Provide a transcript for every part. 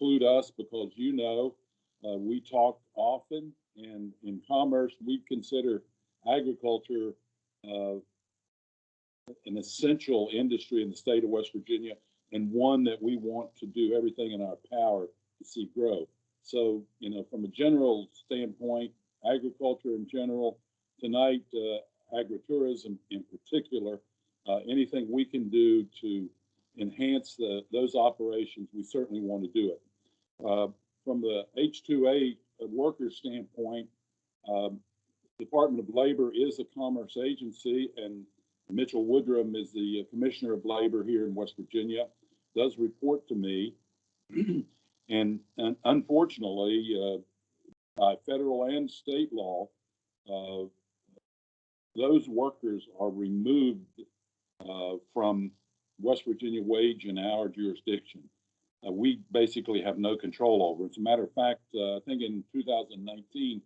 include us because, we talk often, and in commerce, we consider agriculture an essential industry in the state of West Virginia, and one that we want to do everything in our power to see grow. So, from a general standpoint, agriculture in general, tonight, agritourism in particular, anything we can do to enhance those operations, we certainly want to do it. From the H-2A workers standpoint, Department of Labor is a commerce agency, and Mitchell Woodrum is the Commissioner of Labor here in West Virginia, does report to me. and unfortunately, by federal and state law, those workers are removed from West Virginia wage and hour jurisdiction. We basically have no control over it. As a matter of fact, I think in 2019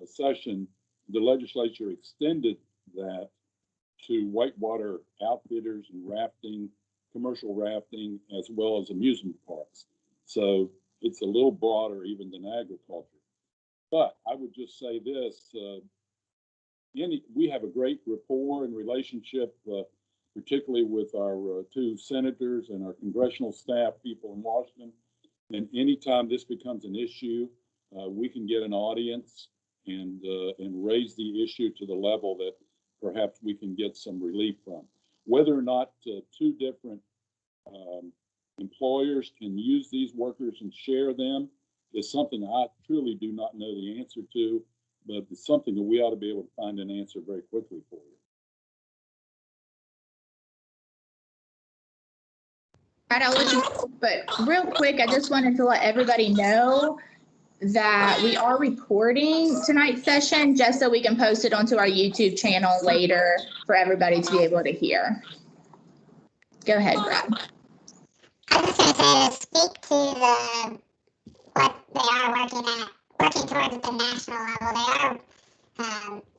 session, the legislature extended that to whitewater outfitters and rafting, commercial rafting, as well as amusement parks. So it's a little broader even than agriculture. But I would just say this, we have a great rapport and relationship, particularly with our two senators and our congressional staff people in Washington. And anytime this becomes an issue, we can get an audience and raise the issue to the level that perhaps we can get some relief from. Whether or not two different employers can use these workers and share them is something I truly do not know the answer to, but it's something that we ought to be able to find an answer very quickly for you. Right, I'll let you, but real quick, I just wanted to let everybody know that we are recording tonight's session just so we can post it onto our YouTube channel later for everybody to be able to hear. Go ahead, Brad. I was just going to say, to speak to what they are working towards at the national level.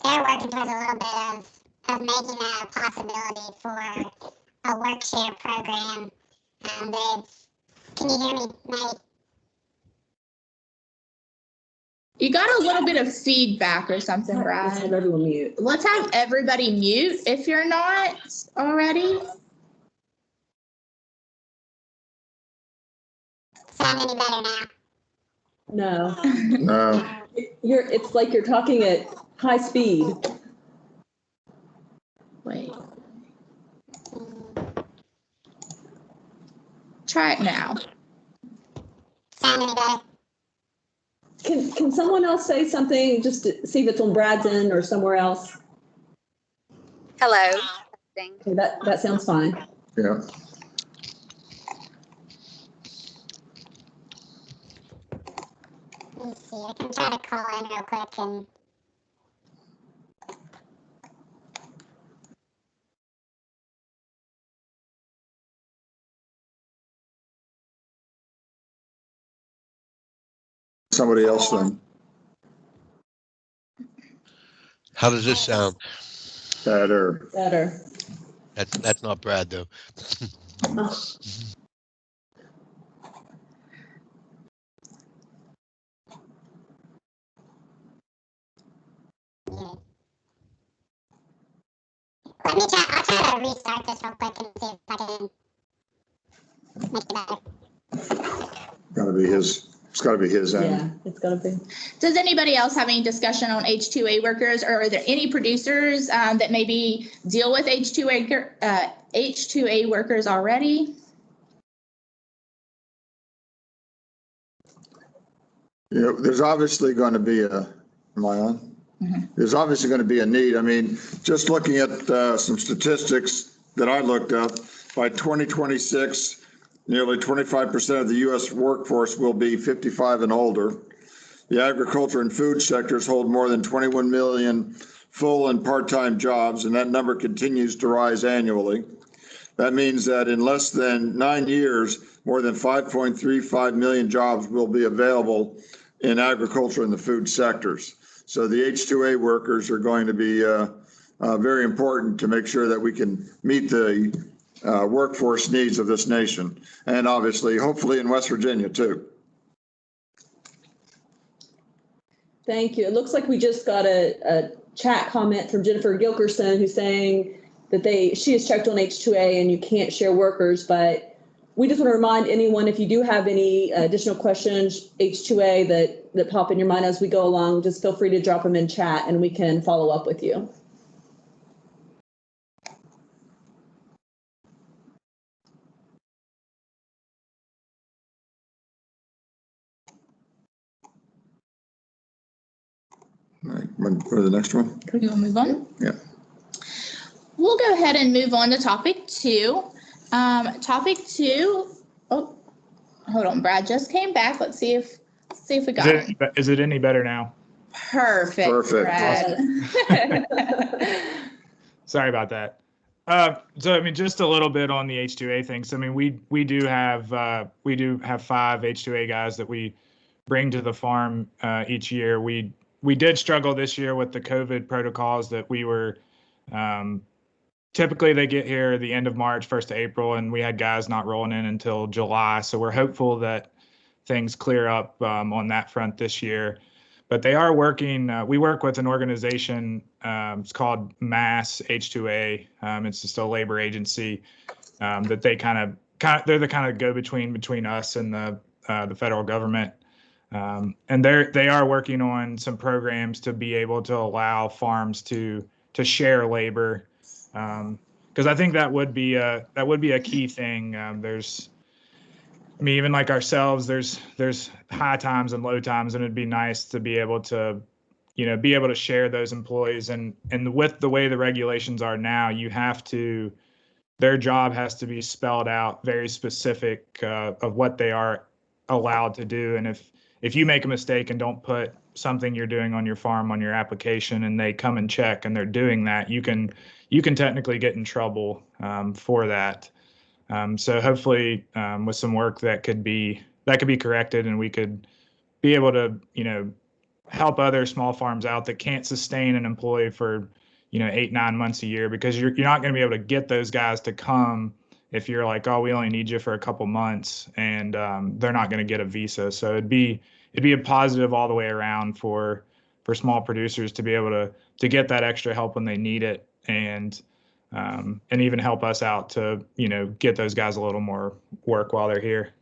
They're working towards a little bit of making a possibility for a work share program. Can you hear me, Nate? You got a little bit of feedback or something, Brad. Let's have everyone mute. Let's have everybody mute if you're not already. Sound any better now? No. No. It's like you're talking at high speed. Wait. Try it now. Sound any better? Can someone else say something just to see if it's on Brad's end or somewhere else? Hello. Okay, that sounds fine. Yeah. Let me see. I can try to call in real quick and. Somebody else then. How does this sound? Better. Better. That's not Brad though. Let me try. I'll try to restart this real quick and see if I can make it better. Gotta be his. It's got to be his end. Yeah, it's got to be. Does anybody else have any discussion on H-2A workers, or are there any producers that maybe deal with H-2A workers already? You know, there's obviously going to be a. Am I on? Mm-hmm. There's obviously going to be a need. I mean, just looking at some statistics that I looked up, by 2026. Nearly 25% of the U.S. workforce will be 55 and older. The agriculture and food sectors hold more than 21 million full and part-time jobs, and that number continues to rise annually. That means that in less than 9 years, more than 5.35 million jobs will be available in agriculture and the food sectors. So the H-2A workers are going to be very important to make sure that we can meet the workforce needs of this nation, and obviously, hopefully in West Virginia too. Thank you. It looks like we just got a chat comment from Jennifer Gilkerson who's saying that she has checked on H2A and you can't share workers, but we just want to remind anyone, if you do have any additional questions, H2A that pop in your mind as we go along, just feel free to drop them in chat and we can follow up with you. All right, go to the next one. You want to move on? Yeah. We'll go ahead and move on to topic 2. Topic 2. Oh, hold on. Brad just came back. Let's see if we got it. Is it any better now? Perfect. Brad. Sorry about that. So I mean, just a little bit on the H2A thing. So I mean, we do have 5 H2A guys that we bring to the farm each year. We did struggle this year with the COVID protocols that we were. Typically, they get here the end of March, 1st of April, and we had guys not rolling in until July. So we're hopeful that things clear up on that front this year. But they are working. We work with an organization. It's called Mass H2A. It's just a labor agency that they they're the kind of go-between between us and the federal government. And they are working on some programs to be able to allow farms to share labor, because I think that would be a key thing. I mean, even like ourselves, there's high times and low times, and it'd be nice to be able to share those employees. And with the way the regulations are now, their job has to be spelled out very specific of what they are allowed to do. And if you make a mistake and don't put something you're doing on your farm on your application, and they come and check and they're doing that, you can technically get in trouble for that. So hopefully with some work that could be corrected, and we could be able to, help other small farms out that can't sustain an employee for, 8-9 months a year, because you're not going to be able to get those guys to come if you're like, oh, we only need you for a couple months, and they're not going to get a visa. So it'd be a positive all the way around for small producers to be able to get that extra help when they need it, and even help us out to, get those guys a little more work while they're here.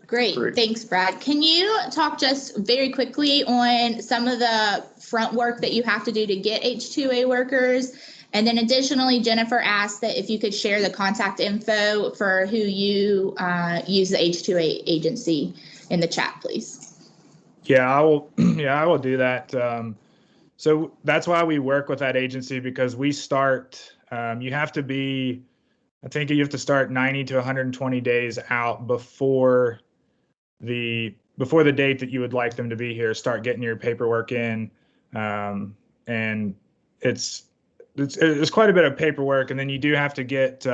Great. Thanks, Brad. Can you talk just very quickly on some of the front work that you have to do to get H2A workers? And then additionally, Jennifer asked that if you could share the contact info for who you use the H2A agency in the chat, please. Yeah, I will do that. So that's why we work with that agency, because we start, you have to start 90 to 120 days out before the date that you would like them to be here. Start getting your paperwork in, and it's quite a bit of paperwork. And then you do have to get,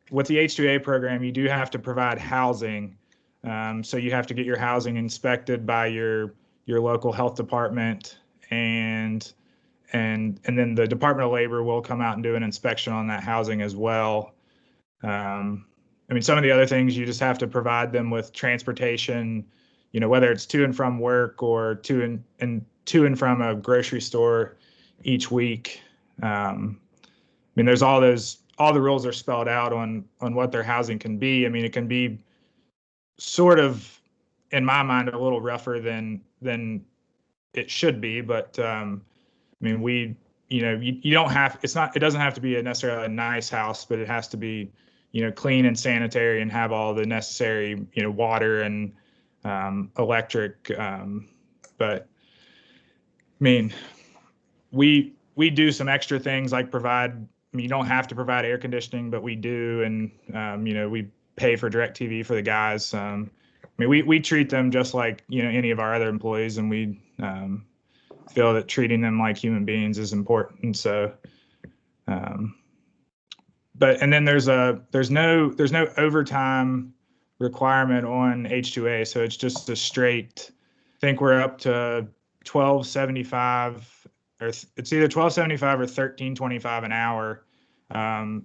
with the H2A program, you do have to provide housing. So you have to get your housing inspected by your local health department, and then the Department of Labor will come out and do an inspection on that housing as well. I mean, some of the other things, you just have to provide them with transportation, whether it's to and from work or to and from a grocery store each week. I mean, there's all the rules are spelled out on what their housing can be. I mean, it can be sort of, in my mind, a little rougher than it should be, but I mean, you don't have, it doesn't have to be necessarily a nice house, but it has to be, clean and sanitary, and have all the necessary, water and electric. But I mean, we do some extra things like provide, I mean, you don't have to provide air conditioning, but we do. And, we pay for DirecTV for the guys. I mean, we treat them just like, any of our other employees, and we feel that treating them like human beings is important. So, and then there's no overtime requirement on H2A. So it's just a straight, I think we're up to $12.75, or it's either $12.75 or $13.25 an hour.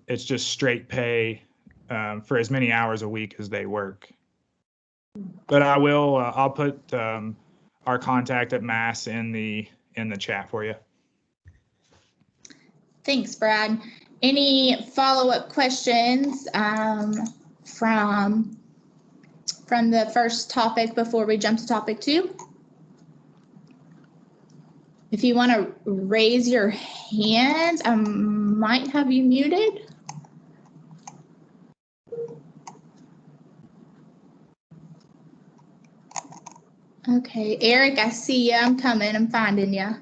It's just straight pay for as many hours a week as they work. But I'll put our contact at Mass in the chat for you. Thanks, Brad. Any follow-up questions from the first topic before we jump to topic 2? If you want to raise your hand, I might have you muted. Okay, Eric, I see you. I'm coming. I'm finding you.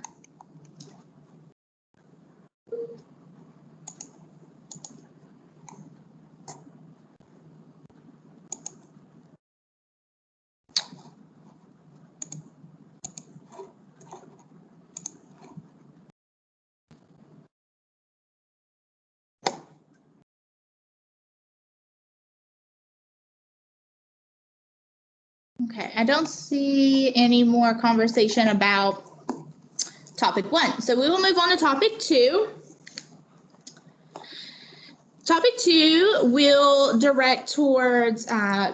Okay, I don't see any more conversation about topic 1. So we will move on to topic 2. Topic 2 will direct towards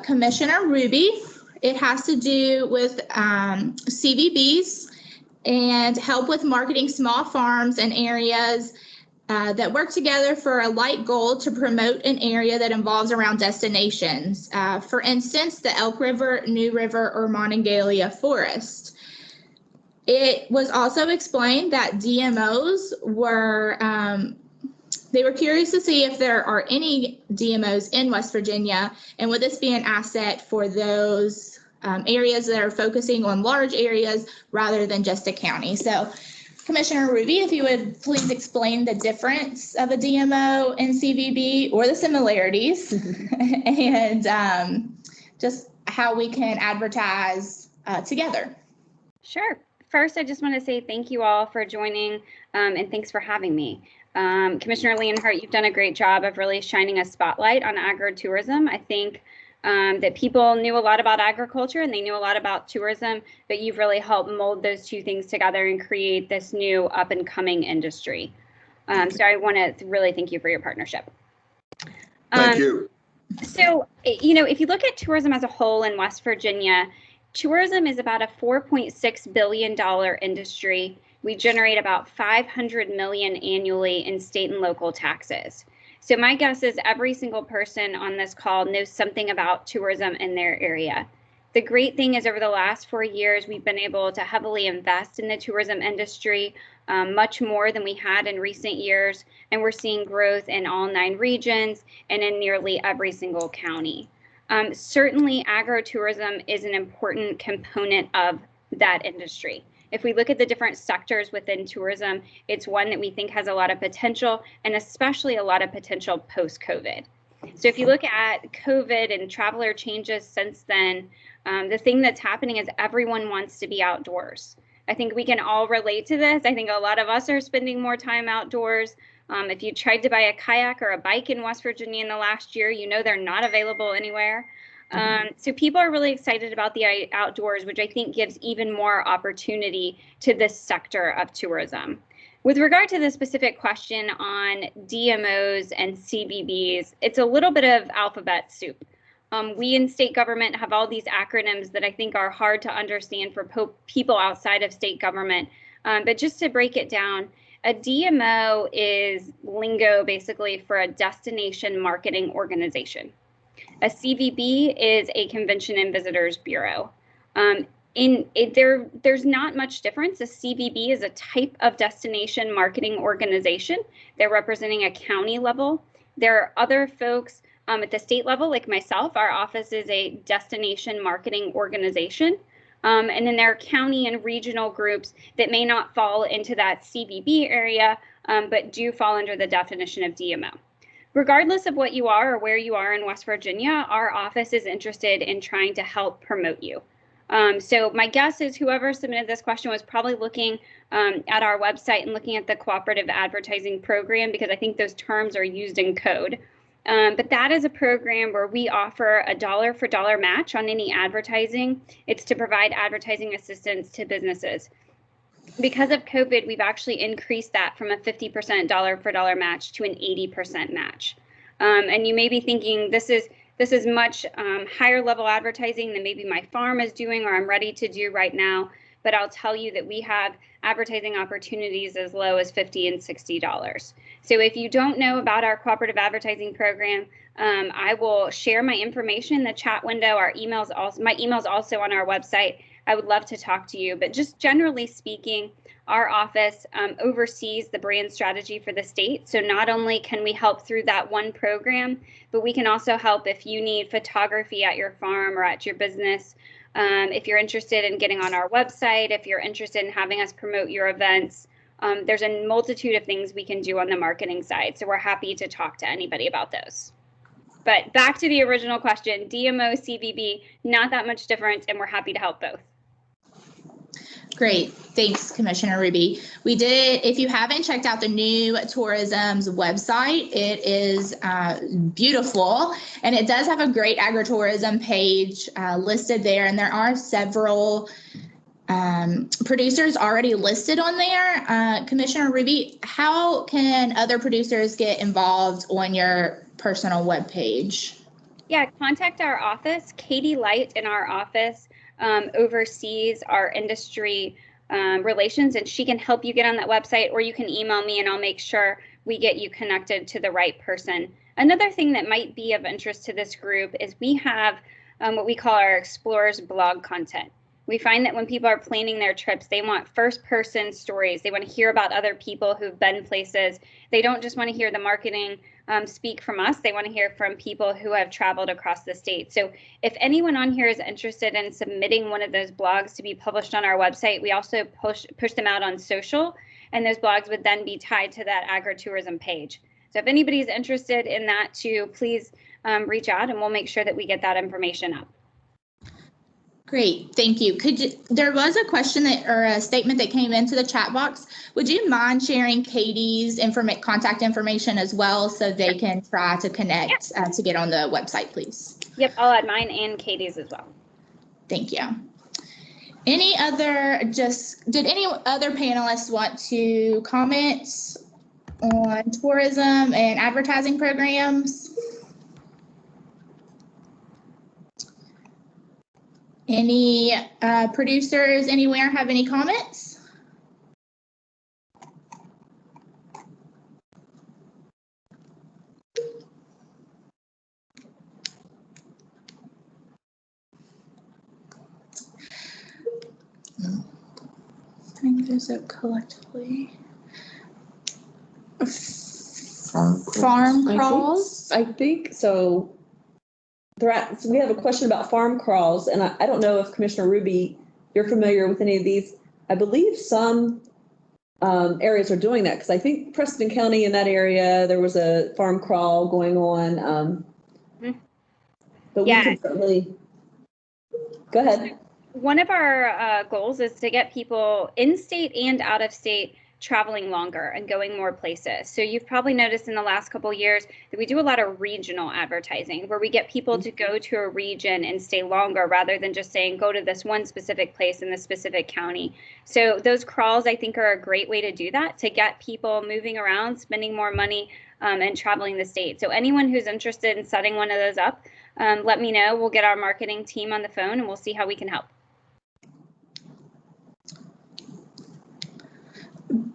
Commissioner Ruby. It has to do with CBBs and help with marketing small farms and areas that work together for a light goal to promote an area that involves around destinations. For instance, the Elk River, New River, or Monongalia Forest. It was also explained that DMOs were, they were curious to see if there are any DMOs in West Virginia, and would this be an asset for those areas that are focusing on large areas rather than just a county. So Commissioner Ruby, if you would please explain the difference of a DMO and CVB, or the similarities, and just how we can advertise together. Sure. First, I just want to say thank you all for joining, and thanks for having me. Commissioner Leonhardt, you've done a great job of really shining a spotlight on agritourism. I think that people knew a lot about agriculture and they knew a lot about tourism, but you've really helped mold those two things together and create this new up and coming industry. So I want to really thank you for your partnership. Thank you. So, you know, if you look at tourism as a whole in West Virginia, tourism is about a $4.6 billion industry. We generate about $500 million annually in state and local taxes. So my guess is every single person on this call knows something about tourism in their area. The great thing is over the last 4 years, we've been able to heavily invest in the tourism industry, much more than we had in recent years. And we're seeing growth in all 9 regions and in nearly every single county. Certainly, agritourism is an important component of that industry. If we look at the different sectors within tourism, it's one that we think has a lot of potential, and especially a lot of potential post-COVID. So if you look at COVID and traveler changes since then, the thing that's happening is everyone wants to be outdoors. I think we can all relate to this. I think a lot of us are spending more time outdoors. If you tried to buy a kayak or a bike in West Virginia in the last year, you know they're not available anywhere. So people are really excited about the outdoors, which I think gives even more opportunity to this sector of tourism. With regard to the specific question on DMOs and CBBs, it's a little bit of alphabet soup. We in state government have all these acronyms that I think are hard to understand for people outside of state government. But just to break it down, a DMO is lingo basically for a destination marketing organization. A CVB is a Convention and Visitors Bureau. There's not much difference. A CVB is a type of destination marketing organization. They're representing a county level. There are other folks at the state level, like myself. Our office is a destination marketing organization. And then there are county and regional groups that may not fall into that CVB area, but do fall under the definition of DMO. Regardless of what you are or where you are in West Virginia, our office is interested in trying to help promote you. So my guess is whoever submitted this question was probably looking at our website and looking at the Cooperative Advertising program, because I think those terms are used in code. But that is a program where we offer a dollar-for-dollar match on any advertising. It's to provide advertising assistance to businesses. Because of COVID, we've actually increased that from a 50% dollar-for-dollar match to an 80% match. And you may be thinking this is much higher level advertising than maybe my farm is doing or I'm ready to do right now. but I'll tell you that we have advertising opportunities as low as $50 and $60. So if you don't know about our cooperative advertising program, I will share my information in the chat window. My email's also on our website. I would love to talk to you, but just generally speaking, our office oversees the brand strategy for the state. So not only can we help through that one program, but we can also help if you need photography at your farm or at your business. If you're interested in getting on our website, if you're interested in having us promote your events, there's a multitude of things we can do on the marketing side. So we're happy to talk to anybody about those. But back to the original question, DMO, CBB, not that much difference, and we're happy to help both. Great. Thanks, Commissioner Ruby. We did, if you haven't checked out the new tourism's website, it is beautiful, and it does have a great agritourism page listed there, and there are several producers already listed on there. Commissioner Ruby, how can other producers get involved on your personal webpage? Yeah, contact our office. Katie Light in our office oversees our industry relations, and she can help you get on that website, or you can email me and I'll make sure we get you connected to the right person. Another thing that might be of interest to this group is we have what we call our Explorers blog content. We find that when people are planning their trips, they want first-person stories. They want to hear about other people who've been places. They don't just want to hear the marketing speak from us. They want to hear from people who have traveled across the state. So if anyone on here is interested in submitting one of those blogs to be published on our website, we also push them out on social, and those blogs would then be tied to that agritourism page. So if anybody's interested in that too, please reach out and we'll make sure that we get that information up. Great, thank you. There was a question or a statement that came into the chat box. Would you mind sharing Katie's contact information as well so they can try to connect to get on the website, please? Yep, I'll add mine and Katie's as well. Thank you. Did any other panelists want to comment on tourism and advertising programs? Any producers anywhere have any comments? I think there's a collectively. Farm crawls? I think so. So we have a question about farm crawls, and I don't know if Commissioner Ruby, you're familiar with any of these. I believe some areas are doing that, because I think Preston County in that area, there was a farm crawl going on. But we could certainly, go ahead. One of our goals is to get people in-state and out-of-state traveling longer and going more places. So you've probably noticed in the last couple of years that we do a lot of regional advertising where we get people to go to a region and stay longer rather than just saying go to this one specific place in this specific county. So those crawls, I think, are a great way to do that, to get people moving around, spending more money and traveling the state. So anyone who's interested in setting one of those up, let me know. We'll get our marketing team on the phone and we'll see how we can help.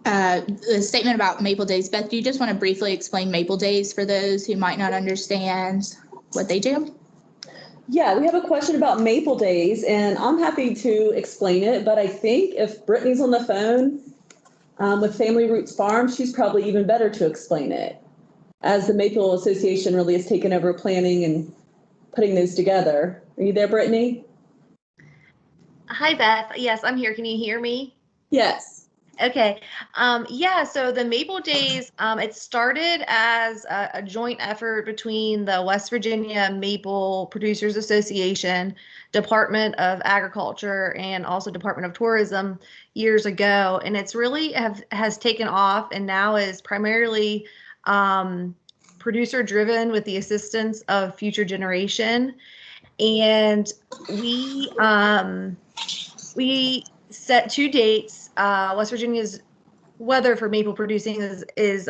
The statement about Maple Days, Beth, do you just want to briefly explain Maple Days for those who might not understand what they do? Yeah, we have a question about Maple Days, and I'm happy to explain it, but I think if Brittany's on the phone with Family Roots Farm, she's probably even better to explain it, as the Maple Association really has taken over planning and putting those together. Are you there, Brittany? Hi, Beth. Yes, I'm here. Can you hear me? Yes. Okay. Yeah, so the Maple Days, it started as a joint effort between the West Virginia Maple Producers Association, Department of Agriculture, and also Department of Tourism years ago. And it's really has taken off and now is primarily producer driven with the assistance of Future Generation. And we set 2 dates. West Virginia's weather for maple producing is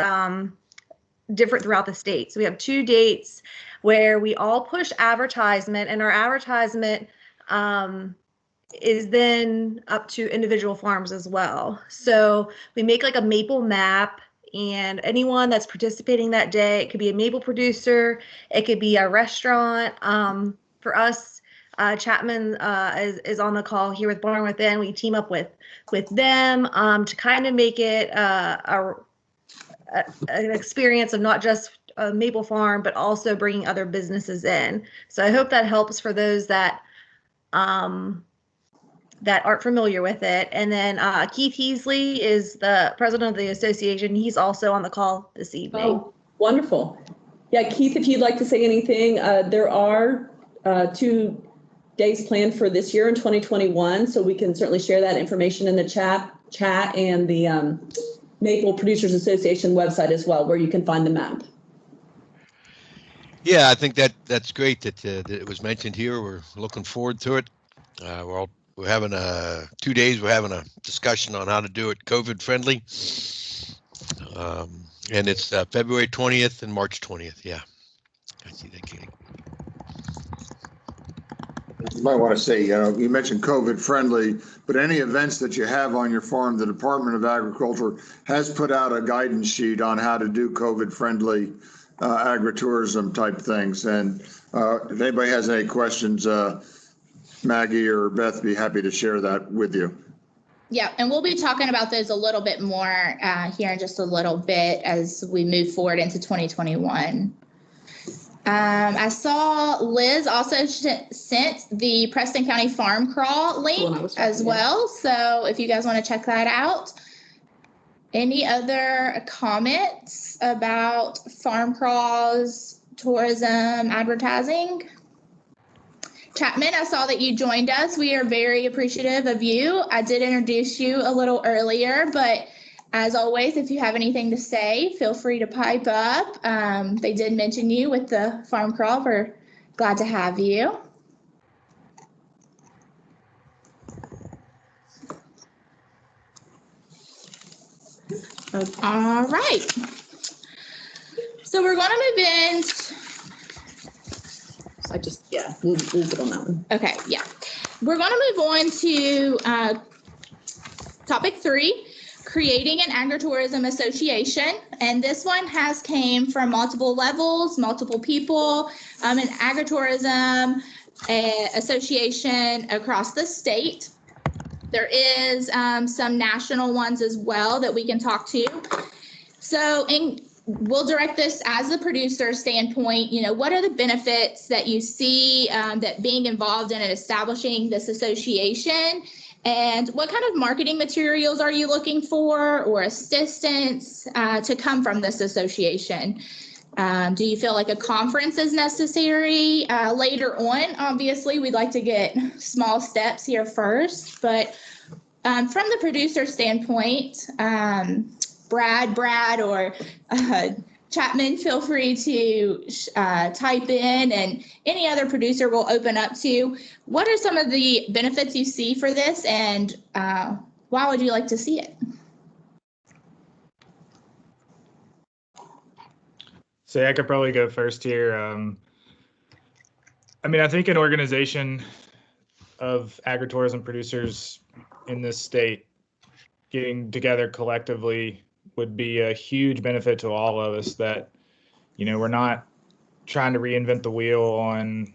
different throughout the state. So we have 2 dates where we all push advertisement, and our advertisement is then up to individual farms as well. So we make like a maple map, and anyone that's participating that day, it could be a maple producer, it could be a restaurant. For us, Chapman is on the call here with Barn Within. We team up with them to kind of make it an experience of not just a maple farm, but also bringing other businesses in. So I hope that helps for those that that aren't familiar with it. And then Keith Heasley is the president of the association. He's also on the call this evening. Oh, wonderful. Yeah, Keith, if you'd like to say anything, there are 2 days planned for this year in 2021, so we can certainly share that information in the chat and the Maple Producers Association website as well, where you can find the map. Yeah, I think that's great that it was mentioned here. We're looking forward to it. We're having 2 days. We're having a discussion on how to do it COVID friendly, and it's February 20th and March 20th. Yeah, I see that, Katie. You might want to say, you mentioned COVID friendly, but any events that you have on your farm, the Department of Agriculture has put out a guidance sheet on how to do COVID friendly agritourism type things. And if anybody has any questions, Maggie or Beth, be happy to share that with you. Yeah, and we'll be talking about those a little bit more here in just a little bit as we move forward into 2021. I saw Liz also sent the Preston County Farm Crawl link as well. So if you guys want to check that out. Any other comments about farm crawls, tourism, advertising? Chapman, I saw that you joined us. We are very appreciative of you. I did introduce you a little earlier, but as always, if you have anything to say, feel free to pipe up. They did mention you with the farm crawl. We're glad to have you. All right. So we're going to move in. We'll get on that one. Okay, yeah. We're going to move on to topic 3. Creating an agritourism association, and this one has came from multiple levels, multiple people, an agritourism association across the state. There is some national ones as well that we can talk to. So we'll direct this as the producer standpoint. What are the benefits that you see that being involved in and establishing this association? And what kind of marketing materials are you looking for or assistance to come from this association? Do you feel like a conference is necessary later on? Obviously, we'd like to get small steps here first, but from the producer standpoint, Brad, or Chapman, feel free to type in, and any other producer will open up to. What are some of the benefits you see for this, and why would you like to see it? So I could probably go first here. I think an organization of agritourism producers in this state getting together collectively would be a huge benefit to all of us, that, we're not trying to reinvent the wheel on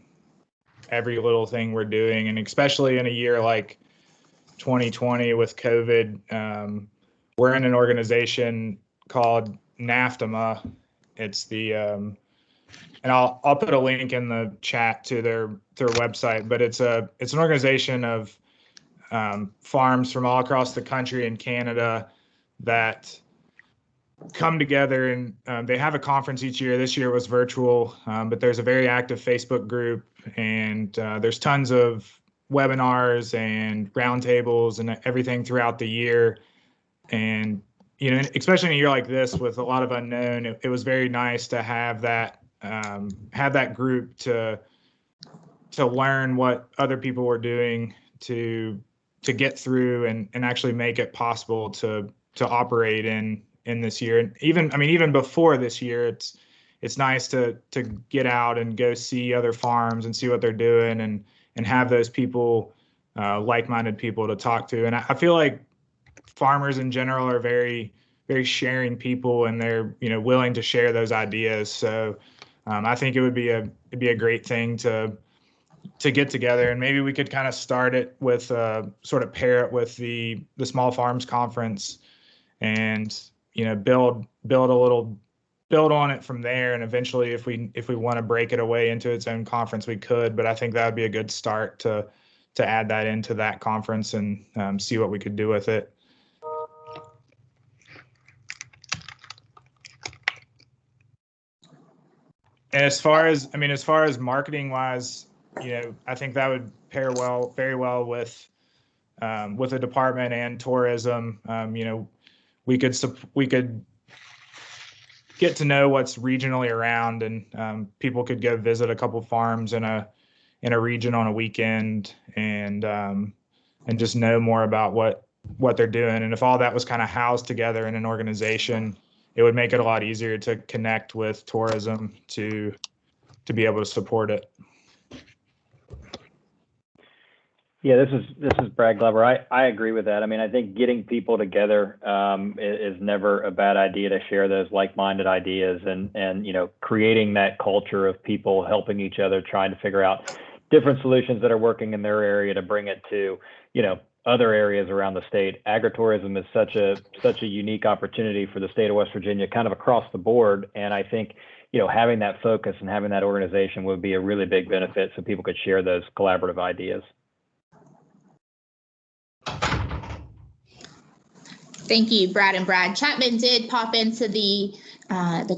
every little thing we're doing. And especially in a year like 2020 with COVID, we're in an organization called NAFTMA. It's the, and I'll put a link in the chat to their website, but it's an organization of farms from all across the country and Canada that come together, and they have a conference each year. This year was virtual, but there's a very active Facebook group, and there's tons of webinars and roundtables and everything throughout the year. And, especially in a year like this with a lot of unknown, it was very nice to have that group to learn what other people were doing to get through and actually make it possible to operate in this year. And even before this year, it's nice to get out and go see other farms and see what they're doing, and have those people like-minded people to talk to. And I feel like farmers in general are very, very sharing people, and they're, willing to share those ideas. So I think it'd be a great thing to get together, and maybe we could kind of start it with sort of pair it with the Small Farms Conference, and build on it from there. And eventually, if we want to break it away into its own conference, we could. But I think that would be a good start to add that into that conference and see what we could do with it. And as far as marketing wise, I think that would pair very well with the department and tourism. We could get to know what's regionally around, and people could go visit a couple farms in a region on a weekend, and just know more about what they're doing. And if all that was kind of housed together in an organization, it would make it a lot easier to connect with tourism to be able to support it. Yeah, this is Brad Glover. I agree with that. I mean, I think getting people together is never a bad idea to share those like-minded ideas, and creating that culture of people helping each other, trying to figure out different solutions that are working in their area to bring it to other areas around the state. Agritourism is such a unique opportunity for the state of West Virginia, kind of across the board, and I think having that focus and having that organization would be a really big benefit, so people could share those collaborative ideas. Thank you, Brad and Brad. Chapman did pop into the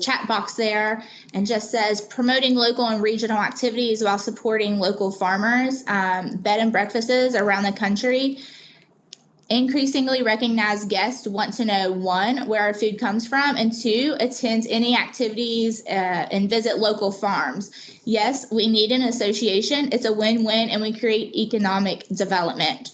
chat box there and just says, promoting local and regional activities while supporting local farmers. Bed and breakfasts around the country increasingly recognize guests want to know, 1, where our food comes from, and 2, attend any activities and visit local farms. Yes, we need an association. It's a win-win, and we create economic development.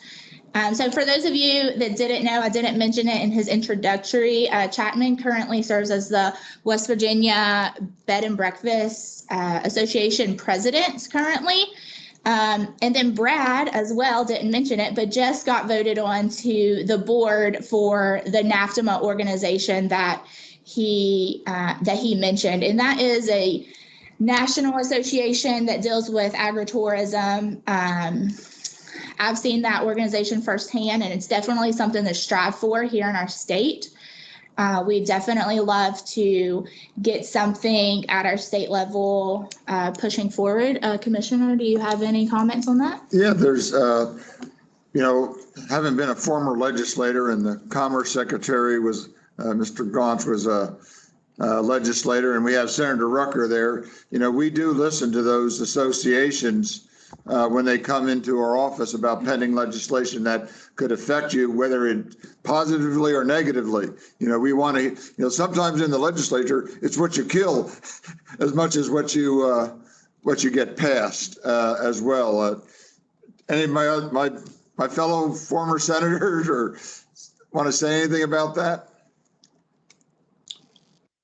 So for those of you that didn't know, I didn't mention it in his introductory, Chapman currently serves as the West Virginia Bed and Breakfast Association president currently. And then Brad as well, didn't mention it, but just got voted on to the board for the NAFTMA organization that he mentioned. And that is a national association that deals with agritourism. I've seen that organization firsthand, and it's definitely something to strive for here in our state. We definitely love to get something at our state level pushing forward. Commissioner, do you have any comments on that? Yeah, there's, having been a former legislator, and the Commerce Secretary was, Mr. Gaunch was a legislator, and we have Senator Rucker there. We do listen to those associations when they come into our office about pending legislation that could affect you, whether it positively or negatively. We want to, sometimes in the legislature, it's what you kill as much as what you get passed as well. Any of my fellow former senators or want to say anything about that?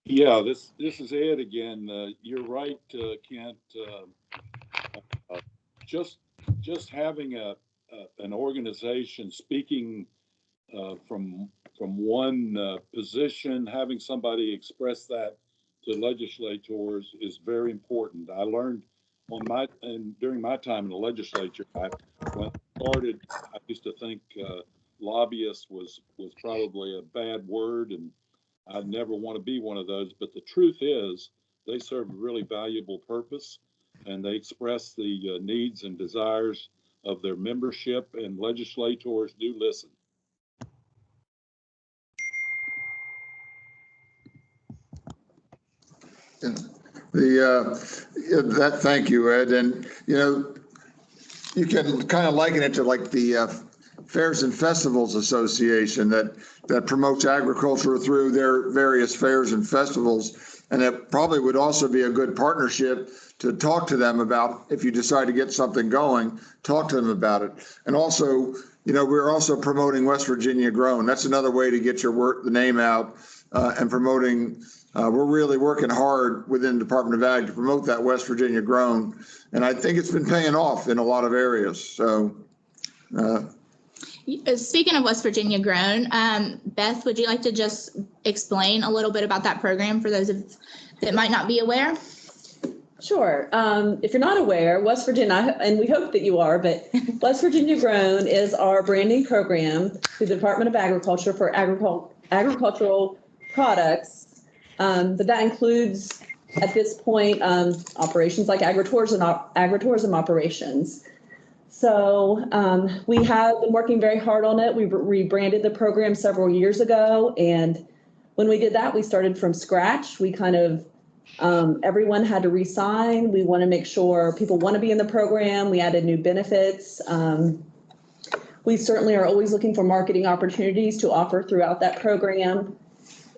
Yeah, this is Ed again. You're right, Kent. Just having an organization speaking from one position, having somebody express that to legislators is very important. I learned during my time in the legislature, when I started, I used to think lobbyist was probably a bad word, and I'd never want to be one of those. But the truth is, they serve a really valuable purpose, and they express the needs and desires of their membership, and legislators do listen. Thank you, Ed. And, you can kind of liken it to like the Fairs and Festivals Association that promotes agriculture through their various fairs and festivals. And it probably would also be a good partnership to talk to them about, if you decide to get something going, talk to them about it. And also, we're also promoting West Virginia Grown. That's another way to get the name out and promoting. We're really working hard within the Department of Ag to promote that West Virginia Grown. And I think it's been paying off in a lot of areas. So Speaking of West Virginia Grown, Beth, would you like to just explain a little bit about that program for those that might not be aware? Sure. If you're not aware, West Virginia, and we hope that you are, but West Virginia Grown is our branding program through the Department of Agriculture for agricultural products. But that includes, at this point, operations like agritourism operations. So we have been working very hard on it. We rebranded the program several years ago. And when we did that, we started from scratch. We kind of, everyone had to re-sign. We want to make sure people want to be in the program. We added new benefits. We certainly are always looking for marketing opportunities to offer throughout that program.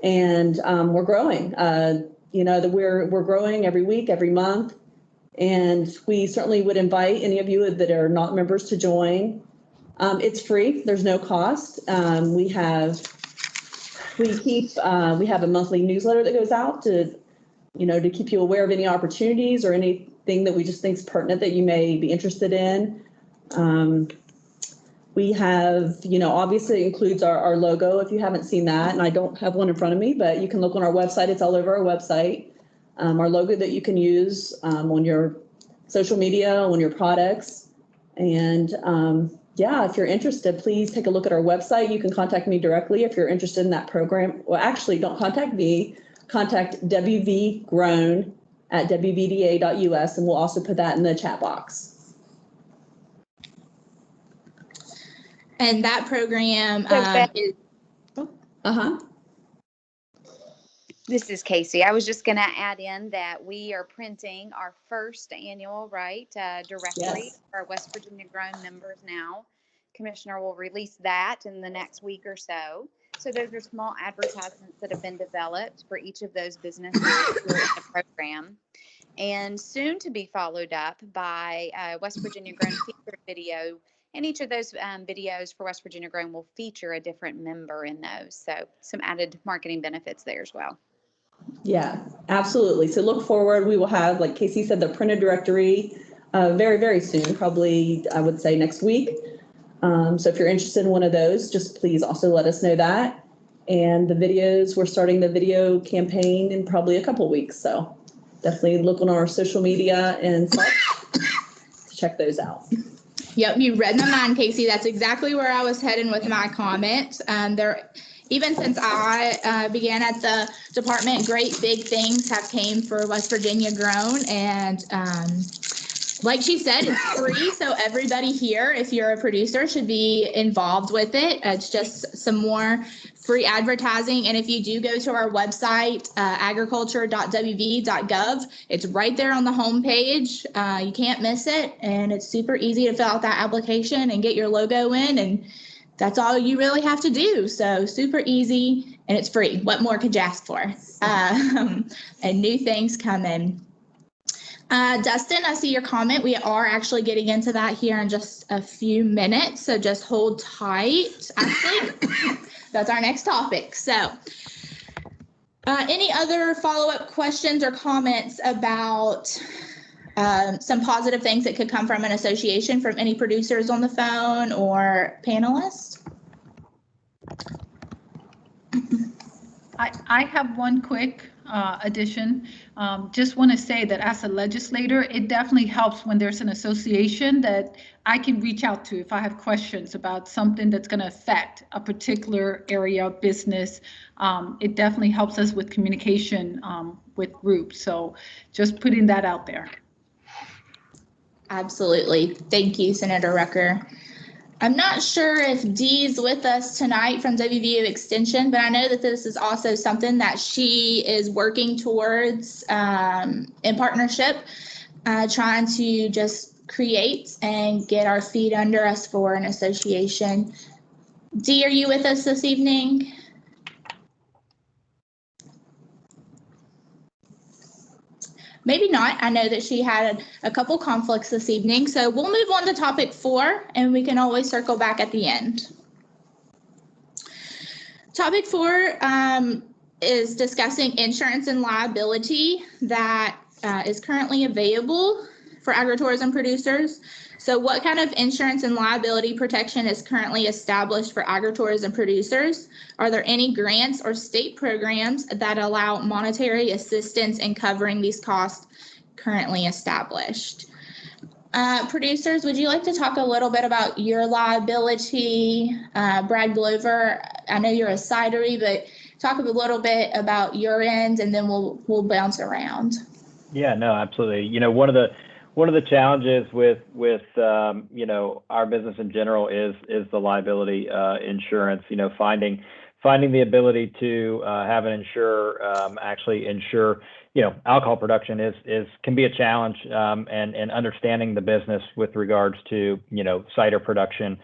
And we're growing. We're growing every week, every month. And we certainly would invite any of you that are not members to join. It's free. There's no cost. We have a monthly newsletter that goes out to keep you aware of any opportunities or anything that we just think is pertinent that you may be interested in. We have, obviously it includes our logo if you haven't seen that, and I don't have one in front of me, but you can look on our website. It's all over our website. Our logo that you can use on your social media, on your products. And if you're interested, please take a look at our website. You can contact me directly if you're interested in that program. Well, actually, don't contact me. Contact wvgrown@wvda.us, and we'll also put that in the chat box. And that program is... This is Casey. I was just going to add in that we are printing our first annual directory for our West Virginia Grown members now. Commissioner will release that in the next week or so. So those are small advertisements that have been developed for each of those businesses in the program. And soon to be followed up by West Virginia Grown featured video. And each of those videos for West Virginia Grown will feature a different member in those. So some added marketing benefits there as well. Yeah, absolutely. So look forward. We will have, like Casey said, the printed directory very, very soon, probably I would say next week. So if you're interested in one of those, just please also let us know that. And the videos, we're starting the video campaign in probably a couple weeks. So definitely look on our social media and such to check those out. Yep, you read my mind, Casey. That's exactly where I was heading with my comment. Even since I began at the department, great big things have came for West Virginia Grown. And like she said, it's free. So everybody here, if you're a producer, should be involved with it. It's just some more free advertising. And if you do go to our website, agriculture.wv.gov, it's right there on the homepage. You can't miss it. And it's super easy to fill out that application and get your logo in. And that's all you really have to do. So super easy, and it's free. What more could you ask for? And new things coming. Dustin, I see your comment. We are actually getting into that here in just a few minutes. So just hold tight. Actually, that's our next topic. So any other follow-up questions or comments about some positive things that could come from an association from any producers on the phone or panelists? I have one quick addition. Just want to say that as a legislator, it definitely helps when there's an association that I can reach out to if I have questions about something that's going to affect a particular area of business. It definitely helps us with communication with groups. So just putting that out there. Absolutely. Thank you, Senator Rucker. I'm not sure if Dee's with us tonight from WVU Extension, but I know that this is also something that she is working towards in partnership, trying to just create and get our feet under us for an association. Dee, are you with us this evening? Maybe not. I know that she had a couple conflicts this evening. So we'll move on to topic 4, and we can always circle back at the end. Topic 4 is discussing insurance and liability that is currently available for agritourism producers. So what kind of insurance and liability protection is currently established for agritourism producers? Are there any grants or state programs that allow monetary assistance in covering these costs currently established? Producers, would you like to talk a little bit about your liability? Brad Glover, I know you're a cidery, but talk a little bit about your end, and then we'll bounce around. Yeah, no, absolutely. You know, one of the challenges with you know, our business in general is the liability insurance. You know, finding the ability to have an insurer actually insure, you know, alcohol production can be a challenge, and understanding the business with regards to, you know, cider production.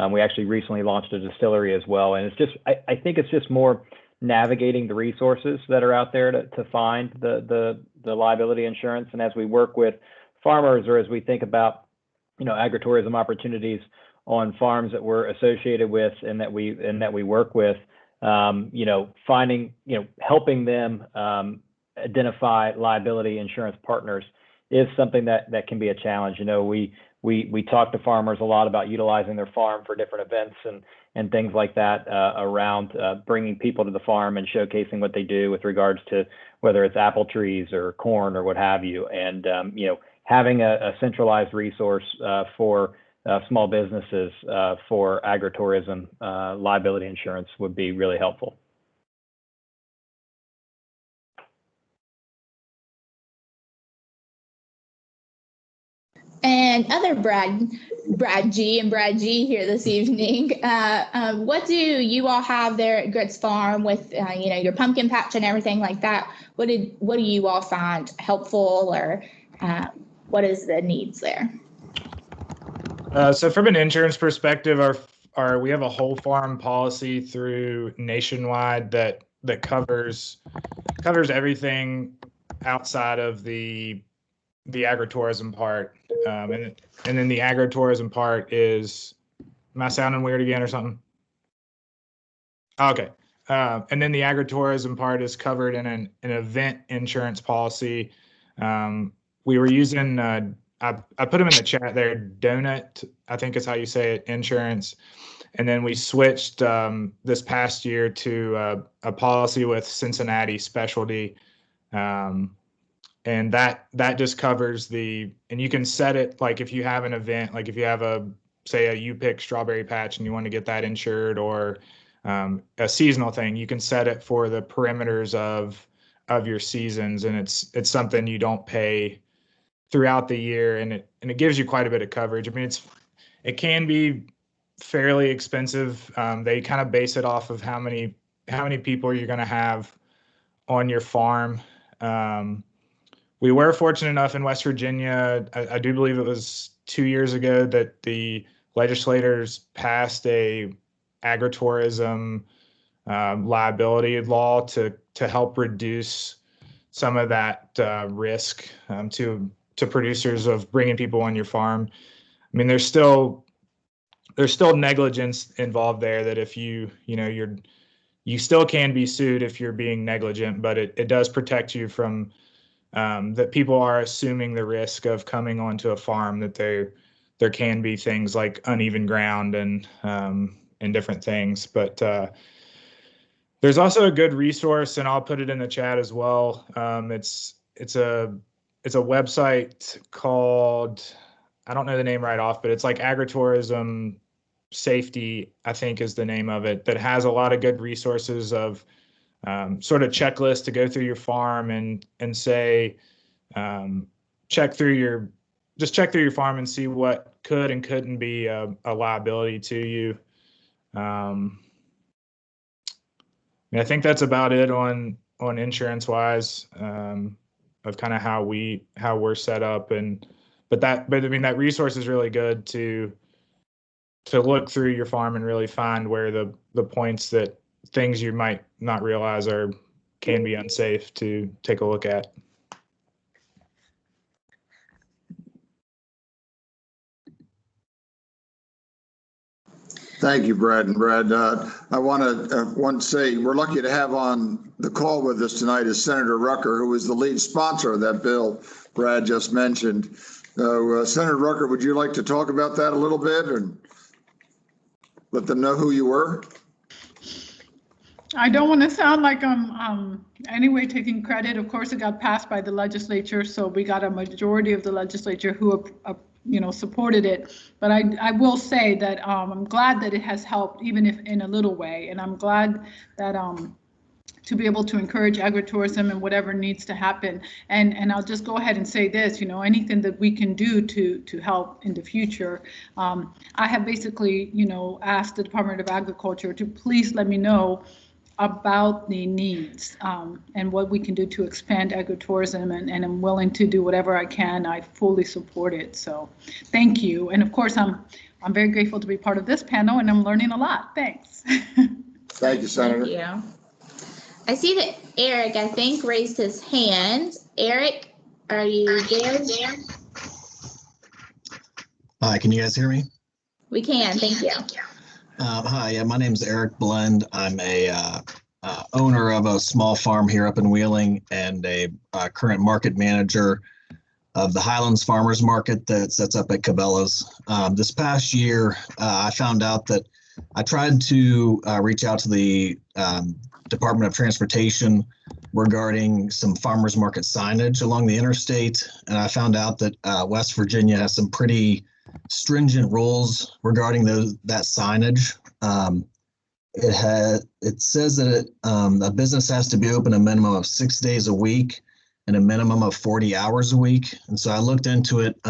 We actually recently launched a distillery as well, and it's just I think it's just more navigating the resources that are out there to find the liability insurance. And as we work with farmers, or as we think about, you know, agritourism opportunities on farms that we're associated with and that we work with, you know, finding, you know, helping them identify liability insurance partners is something that can be a challenge. You know, we talk to farmers a lot about utilizing their farm for different events and things like that, around bringing people to the farm and showcasing what they do with regards to whether it's apple trees or corn or what have you. And, you know, having a centralized resource for small businesses for agritourism liability insurance would be really helpful. And other Brad G and Brad G here this evening. What do you all have there at Grits Farm with you know, your pumpkin patch and everything like that? What do you all find helpful, or what is the needs there? So from an insurance perspective, we have a whole farm policy through Nationwide that covers everything outside of the agritourism part, and then the agritourism part is, am I sounding weird again or something? Okay, and then the agritourism part is covered in an event insurance policy. We were using I put them in the chat there, Donut, I think is how you say it, insurance, and then we switched this past year to a policy with Cincinnati Specialty. And that just covers and you can set it, like if you have an event, like if you have say a U-Pick strawberry patch and you want to get that insured, or a seasonal thing, you can set it for the perimeters of your seasons, and it's something you don't pay throughout the year, and it gives you quite a bit of coverage. I mean, it can be fairly expensive. They kind of base it off of how many people you're going to have on your farm. We were fortunate enough in West Virginia, I do believe it was 2 years ago, that the legislators passed a agritourism liability law to help reduce some of that risk to producers of bringing people on your farm. I mean, there's still negligence involved there, that if you still can be sued if you're being negligent, but it does protect you from that people are assuming the risk of coming onto a farm, that there can be things like uneven ground and different things. But there's also a good resource, and I'll put it in the chat as well. It's a website called, I don't know the name right off, but it's like Agritourism Safety, I think is the name of it, that has a lot of good resources of sort of checklists to go through your farm and say, check through your farm and see what could and couldn't be a liability to you. I mean, I think that's about it on insurance wise, of kind of how we're set up. But I mean, that resource is really good to look through your farm and really find where the points that things you might not realize can be unsafe to take a look at. Thank you, Brad. And Brad, I want to say we're lucky to have on the call with us tonight is Senator Rucker, who is the lead sponsor of that bill Brad just mentioned. Senator Rucker, would you like to talk about that a little bit and let them know who you were? I don't want to sound like I'm anyway taking credit. Of course, it got passed by the legislature, so we got a majority of the legislature who supported it. But I will say that I'm glad that it has helped, even if in a little way, and I'm glad that to be able to encourage agritourism and whatever needs to happen. And I'll just go ahead and say this, anything that we can do to help in the future. I have basically, asked the Department of Agriculture to please let me know about the needs and what we can do to expand agritourism, and I'm willing to do whatever I can. I fully support it. So thank you. And of course, I'm very grateful to be part of this panel, and I'm learning a lot. Thanks. Thank you, Senator. Thank you. I see that Eric, I think, raised his hand. Eric, are you there? Hi, can you guys hear me? We can, thank you. Hi, yeah, my name is Eric Blend. I'm a owner of a small farm here up in Wheeling and a current market manager of the Highlands Farmers Market that sets up at Cabela's. This past year, I found out that I tried to reach out to the Department of Transportation regarding some farmers market signage along the interstate, and I found out that West Virginia has some pretty stringent rules regarding that signage. It says that a business has to be open a minimum of 6 days a week and a minimum of 40 hours a week. And so I looked into it.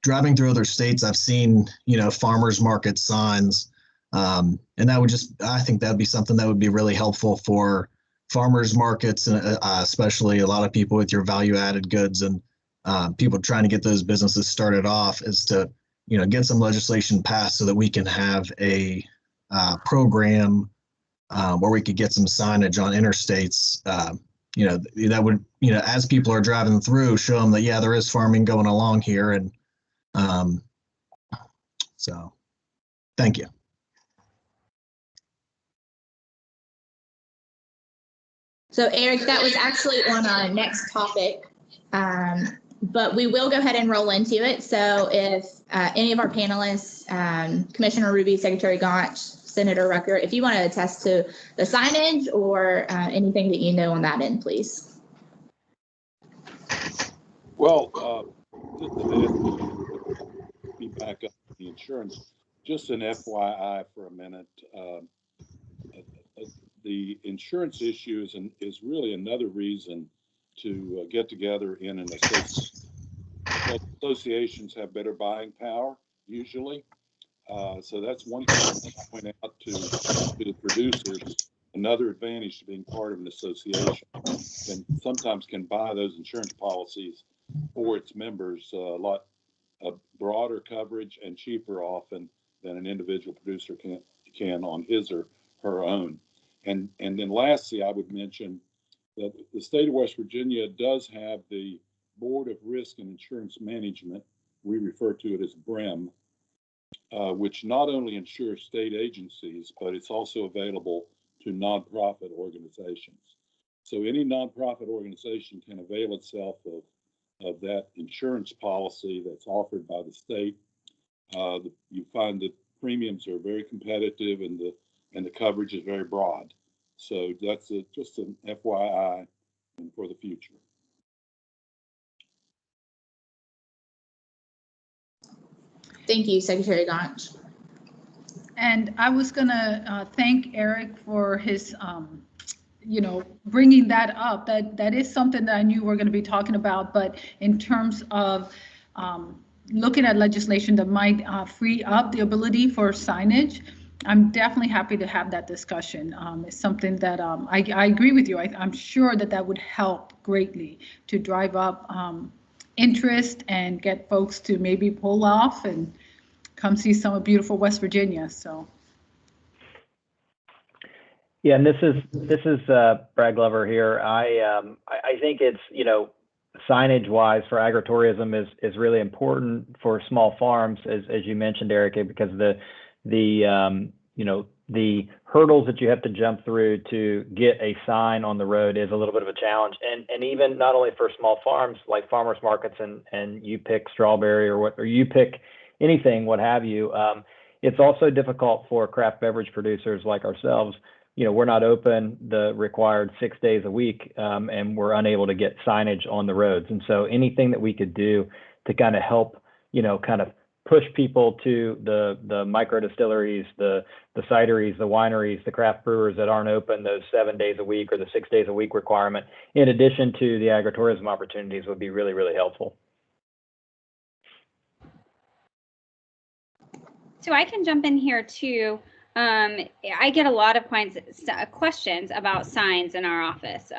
Driving through other states, I've seen farmers market signs, and I think that'd be something that would be really helpful for farmers markets, and especially a lot of people with your value added goods and people trying to get those businesses started off, is to get some legislation passed so that we can have a program where we could get some signage on interstates. That would as people are driving through, show them that there is farming going along here, and so thank you. So Eric, that was actually on our next topic, but we will go ahead and roll into it. So if any of our panelists, Commissioner Ruby, Secretary Gauch, Senator Rucker, if you want to attest to the signage or anything that you know on that end, please. Well, just to be back up to the insurance, just an FYI for a minute. The insurance issue is really another reason to get together in an association. Associations have better buying power usually, so that's one thing to point out to the producers. Another advantage to being part of an association, and sometimes can buy those insurance policies for its members a lot broader coverage and cheaper often than an individual producer can on his or her own. And then lastly, I would mention that the state of West Virginia does have the Board of Risk and Insurance Management. We refer to it as BRIM, which not only insures state agencies, but it's also available to nonprofit organizations. So any nonprofit organization can avail itself of that insurance policy that's offered by the state. You find that premiums are very competitive and the coverage is very broad. So that's just an FYI for the future. Thank you, Secretary Gauch. And I was going to thank Eric for his, bringing that up. That is something that I knew we were going to be talking about. But in terms of looking at legislation that might free up the ability for signage, I'm definitely happy to have that discussion. It's something that I agree with you. I'm sure that would help greatly to drive up interest and get folks to maybe pull off and come see some of beautiful West Virginia. So. Yeah, and this is Brad Glover here. I think it's signage wise for agritourism is really important for small farms, as you mentioned, Eric, because the the hurdles that you have to jump through to get a sign on the road is a little bit of a challenge. And even not only for small farms like farmers markets and you pick strawberry or you pick anything, what have you, it's also difficult for craft beverage producers like ourselves. We're not open the required 6 days a week, and we're unable to get signage on the roads. And so anything that we could do to kind of help, kind of push people to the micro distilleries, the cideries, the wineries, the craft brewers that aren't open those 7 days a week or the 6 days a week requirement, in addition to the agritourism opportunities, would be really, really helpful. So I can jump in here too. I get a lot of questions about signs in our office.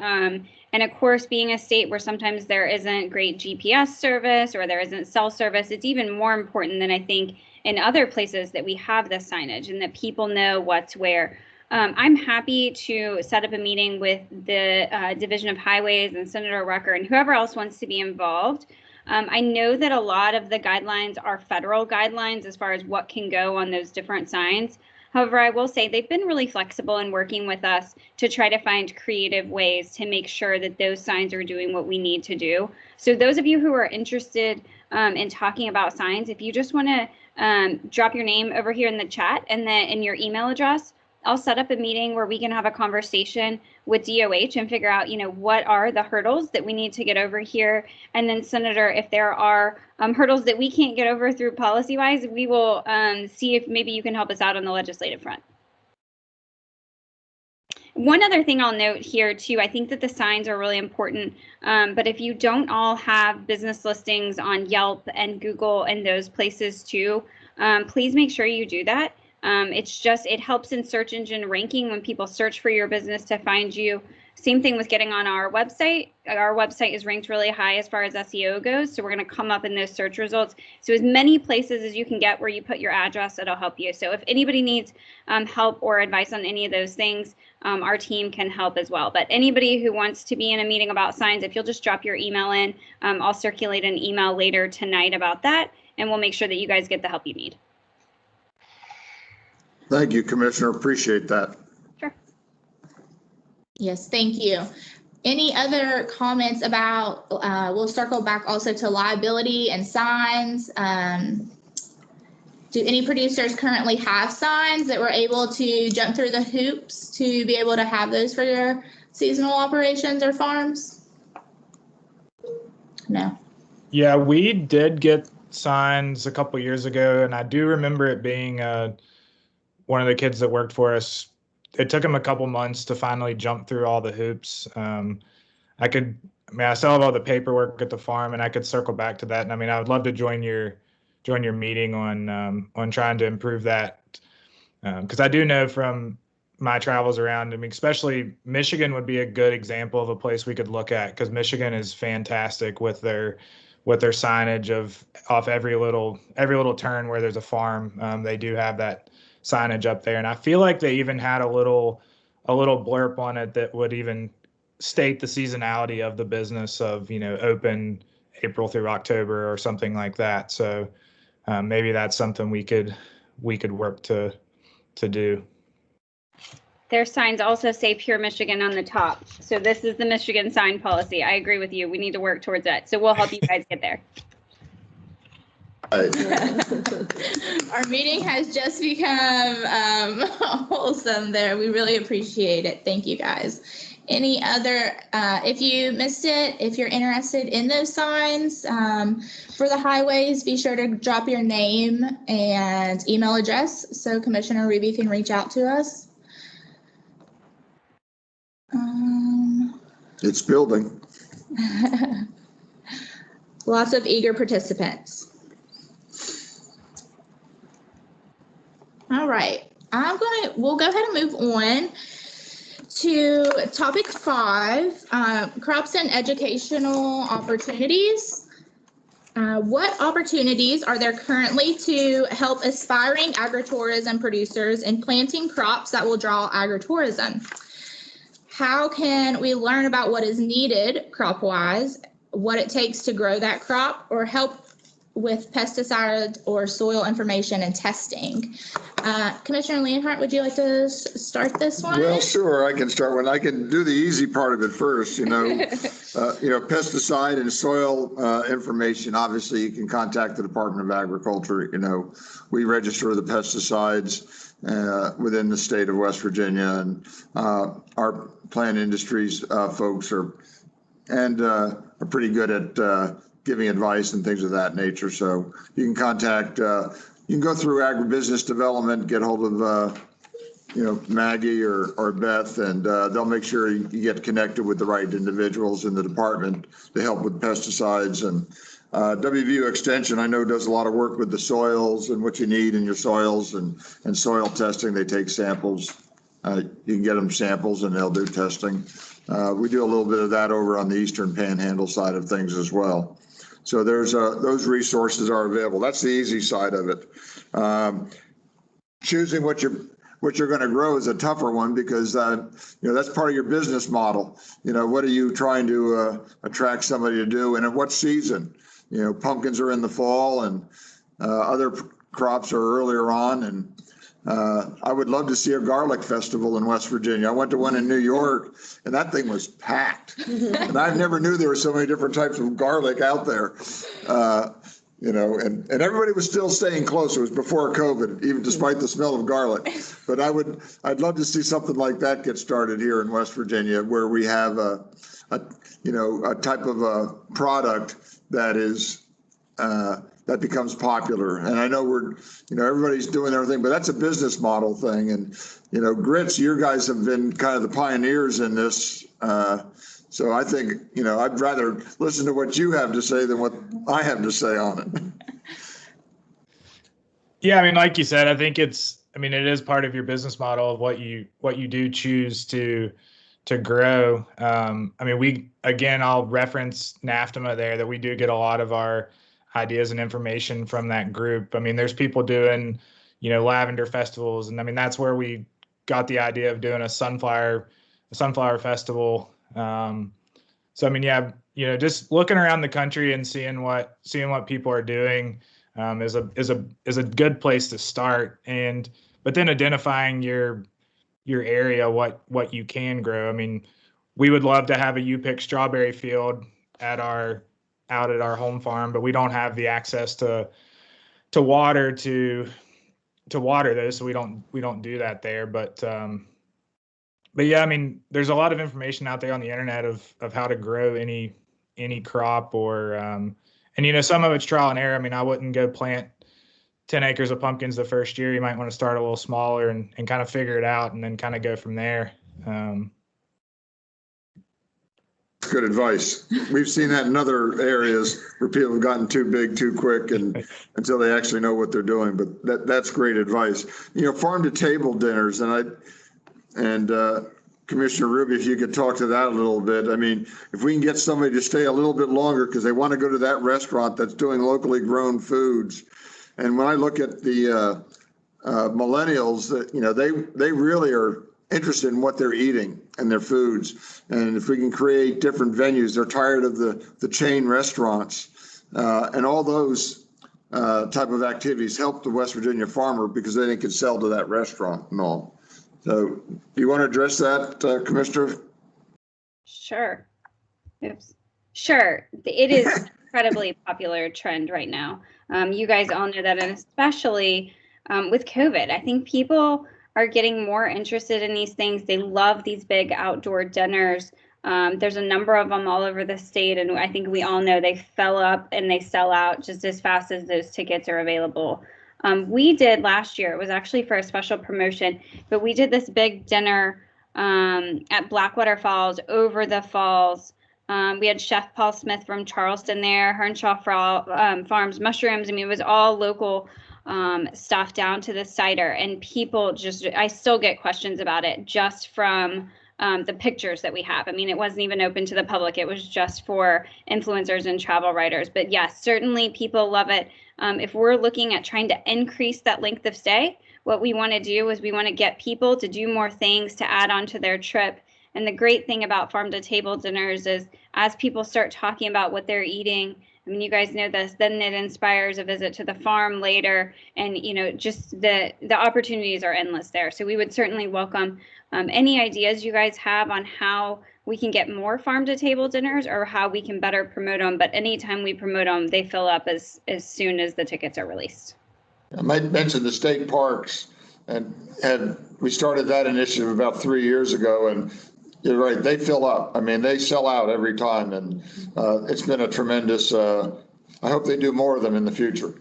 And of course, being a state where sometimes there isn't great GPS service or there isn't cell service, it's even more important than I think in other places that we have the signage and that people know what's where. I'm happy to set up a meeting with the Division of Highways and Senator Rucker and whoever else wants to be involved. I know that a lot of the guidelines are federal guidelines as far as what can go on those different signs. However, I will say they've been really flexible in working with us to try to find creative ways to make sure that those signs are doing what we need to do. So those of you who are interested in talking about signs, if you just want to drop your name over here in the chat and then in your email address, I'll set up a meeting where we can have a conversation with DOH and figure out, what are the hurdles that we need to get over here. And then, Senator, if there are hurdles that we can't get over through policy-wise, we will see if maybe you can help us out on the legislative front. One other thing I'll note here, too, I think that the signs are really important. But if you don't all have business listings on Yelp and Google and those places, too, please make sure you do that. It helps in search engine ranking when people search for your business to find you. Same thing with getting on our website. Our website is ranked really high as far as SEO goes, so we're going to come up in those search results. So as many places as you can get where you put your address, it'll help you. So if anybody needs help or advice on any of those things, our team can help as well. But anybody who wants to be in a meeting about signs, if you'll just drop your email in, I'll circulate an email later tonight about that, and we'll make sure that you guys get the help you need. Thank you, Commissioner. Appreciate that. Sure. Yes, thank you. Any other comments about, we'll circle back also to liability and signs. Do any producers currently have signs that were able to jump through the hoops to be able to have those for your seasonal operations or farms? No. Yeah, we did get signs a couple years ago, and I do remember it being one of the kids that worked for us. It took him a couple months to finally jump through all the hoops. I still have all the paperwork at the farm, and I could circle back to that. And I would love to join your meeting on trying to improve that, because I do know from my travels around, especially Michigan would be a good example of a place we could look at, because Michigan is fantastic with their signage off every little turn where there's a farm. They do have that signage up there, and I feel like they even had a little blurb on it that would even state the seasonality of the business of open April through October or something like that. So maybe that's something we could work to do. Their signs also say Pure Michigan on the top. So this is the Michigan sign policy. I agree with you. We need to work towards that. So we'll help you guys get there. Our meeting has just become wholesome there. We really appreciate it. Thank you, guys. Any other, if you missed it, if you're interested in those signs for the highways, be sure to drop your name and email address so Commissioner Ruby can reach out to us. It's building. Lots of eager participants. All right, we'll go ahead and move on to topic 5, crops and educational opportunities. What opportunities are there currently to help aspiring agritourism producers in planting crops that will draw agritourism? How can we learn about what is needed crop-wise, what it takes to grow that crop, or help with pesticide or soil information and testing. Commissioner Leonhardt, would you like to start this one? Well, sure, I can start one. I can do the easy part of it first, pesticide and soil information. Obviously, you can contact the Department of Agriculture. We register the pesticides within the state of West Virginia, and our plant industries folks are pretty good at giving advice and things of that nature. So you can contact, you can go through agribusiness development, get hold of, Maggie or Beth, and they'll make sure you get connected with the right individuals in the department to help with pesticides. And WVU Extension, I know, does a lot of work with the soils and what you need in your soils and soil testing. They take samples. You can get them samples and they'll do testing. We do a little bit of that over on the Eastern Panhandle side of things as well. So there's those resources are available. That's the easy side of it. Choosing what you're going to grow is a tougher one because that's part of your business model. What are you trying to attract somebody to do, and at what season? Pumpkins are in the fall, and other crops are earlier on. And I would love to see a garlic festival in West Virginia. I went to one in New York, and that thing was packed. And I never knew there were so many different types of garlic out there. And everybody was still staying close. It was before COVID, even despite the smell of garlic. But I'd love to see something like that get started here in West Virginia, where we have a type of a product that is that becomes popular. And I know everybody's doing everything, but that's a business model thing. And, grits, you guys have been kind of the pioneers in this. So I think, I'd rather listen to what you have to say than what I have to say on it. Yeah, like you said, I think it is part of your business model of what you do choose to grow. I'll reference NAFTMA there, that we do get a lot of our ideas and information from that group. There's people doing, lavender festivals, and that's where we got the idea of doing a sunflower festival. Just looking around the country and seeing what people are doing is a good place to start. But then identifying your area, what you can grow. We would love to have a U-pick strawberry field out at our home farm, but we don't have the access to water to water those, so we don't do that there. But yeah, there's a lot of information out there on the internet of how to grow any crop, or some of it's trial and error. I wouldn't go plant 10 acres of pumpkins the first year. You might want to start a little smaller and kind of figure it out, and then kind of go from there. Good advice. We've seen that in other areas where people have gotten too big too quick and until they actually know what they're doing. But that's great advice. Farm to table dinners, and Commissioner Ruby, if you could talk to that a little bit. If we can get somebody to stay a little bit longer because they want to go to that restaurant that's doing locally grown foods. And when I look at the millennials, they really are interested in what they're eating and their foods. And if we can create different venues, they're tired of the chain restaurants, and all those type of activities help the West Virginia farmer because then they can sell to that restaurant and all. So do you want to address that, Commissioner? Sure. Oops. Sure. It is an incredibly popular trend right now. You guys all know that, and especially with COVID, I think people are getting more interested in these things. They love these big outdoor dinners. There's a number of them all over the state, and I think we all know they fill up and they sell out just as fast as those tickets are available. We did last year, it was actually for a special promotion, but we did this big dinner at Blackwater Falls, over the falls. We had Chef Paul Smith from Charleston there, Hernshaw Farms mushrooms. It was all local stuff down to the cider, and people I still get questions about it just from the pictures that we have. It wasn't even open to the public. It was just for influencers and travel writers. But yes, certainly people love it. If we're looking at trying to increase that length of stay, what we want to do is we want to get people to do more things to add on to their trip. And the great thing about farm to table dinners is as people start talking about what they're eating I mean, you guys know this, then it inspires a visit to the farm later. And, you know, just the opportunities are endless there. So we would certainly welcome any ideas you guys have on how we can get more farm to table dinners or how we can better promote them. But anytime we promote them, they fill up as soon as the tickets are released. I might mention the state parks, and we started that initiative about 3 years ago, and you're right, they fill up. I mean, they sell out every time, and it's been a tremendous, I hope they do more of them in the future.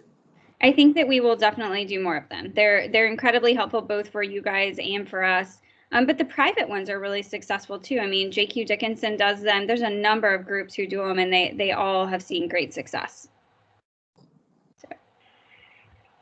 I think that we will definitely do more of them. They're incredibly helpful both for you guys and for us. But the private ones are really successful too. I mean, JQ Dickinson does them. There's a number of groups who do them, and they all have seen great success. So.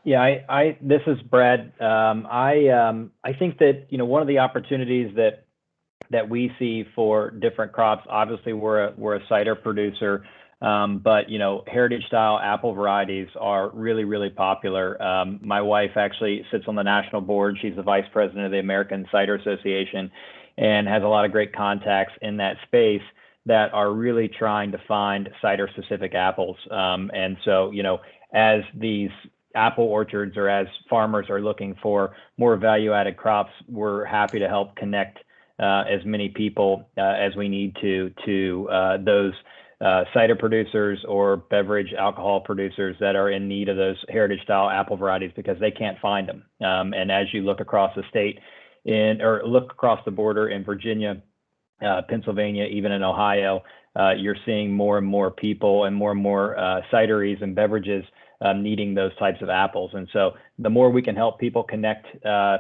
Yeah, this is Brad. I think that, you know, one of the opportunities that we see for different crops, obviously we're a cider producer, but, you know, heritage style apple varieties are really, really popular. My wife actually sits on the national board. She's the vice president of the American Cider Association and has a lot of great contacts in that space that are really trying to find cider specific apples. And so, you know, as these apple orchards or as farmers are looking for more value added crops, we're happy to help connect as many people as we need to those cider producers or beverage alcohol producers that are in need of those heritage style apple varieties because they can't find them. And as you look across the state or look across the border in Virginia, Pennsylvania, even in Ohio, you're seeing more and more people and more cideries and beverages needing those types of apples. And so the more we can help people connect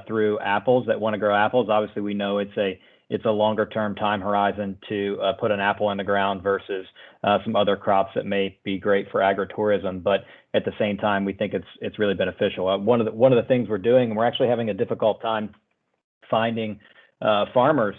through apples that want to grow apples, obviously we know it's a longer term time horizon to put an apple in the ground versus some other crops that may be great for agritourism. But at the same time, we think it's really beneficial. One of the things we're doing, and we're actually having a difficult time finding farmers,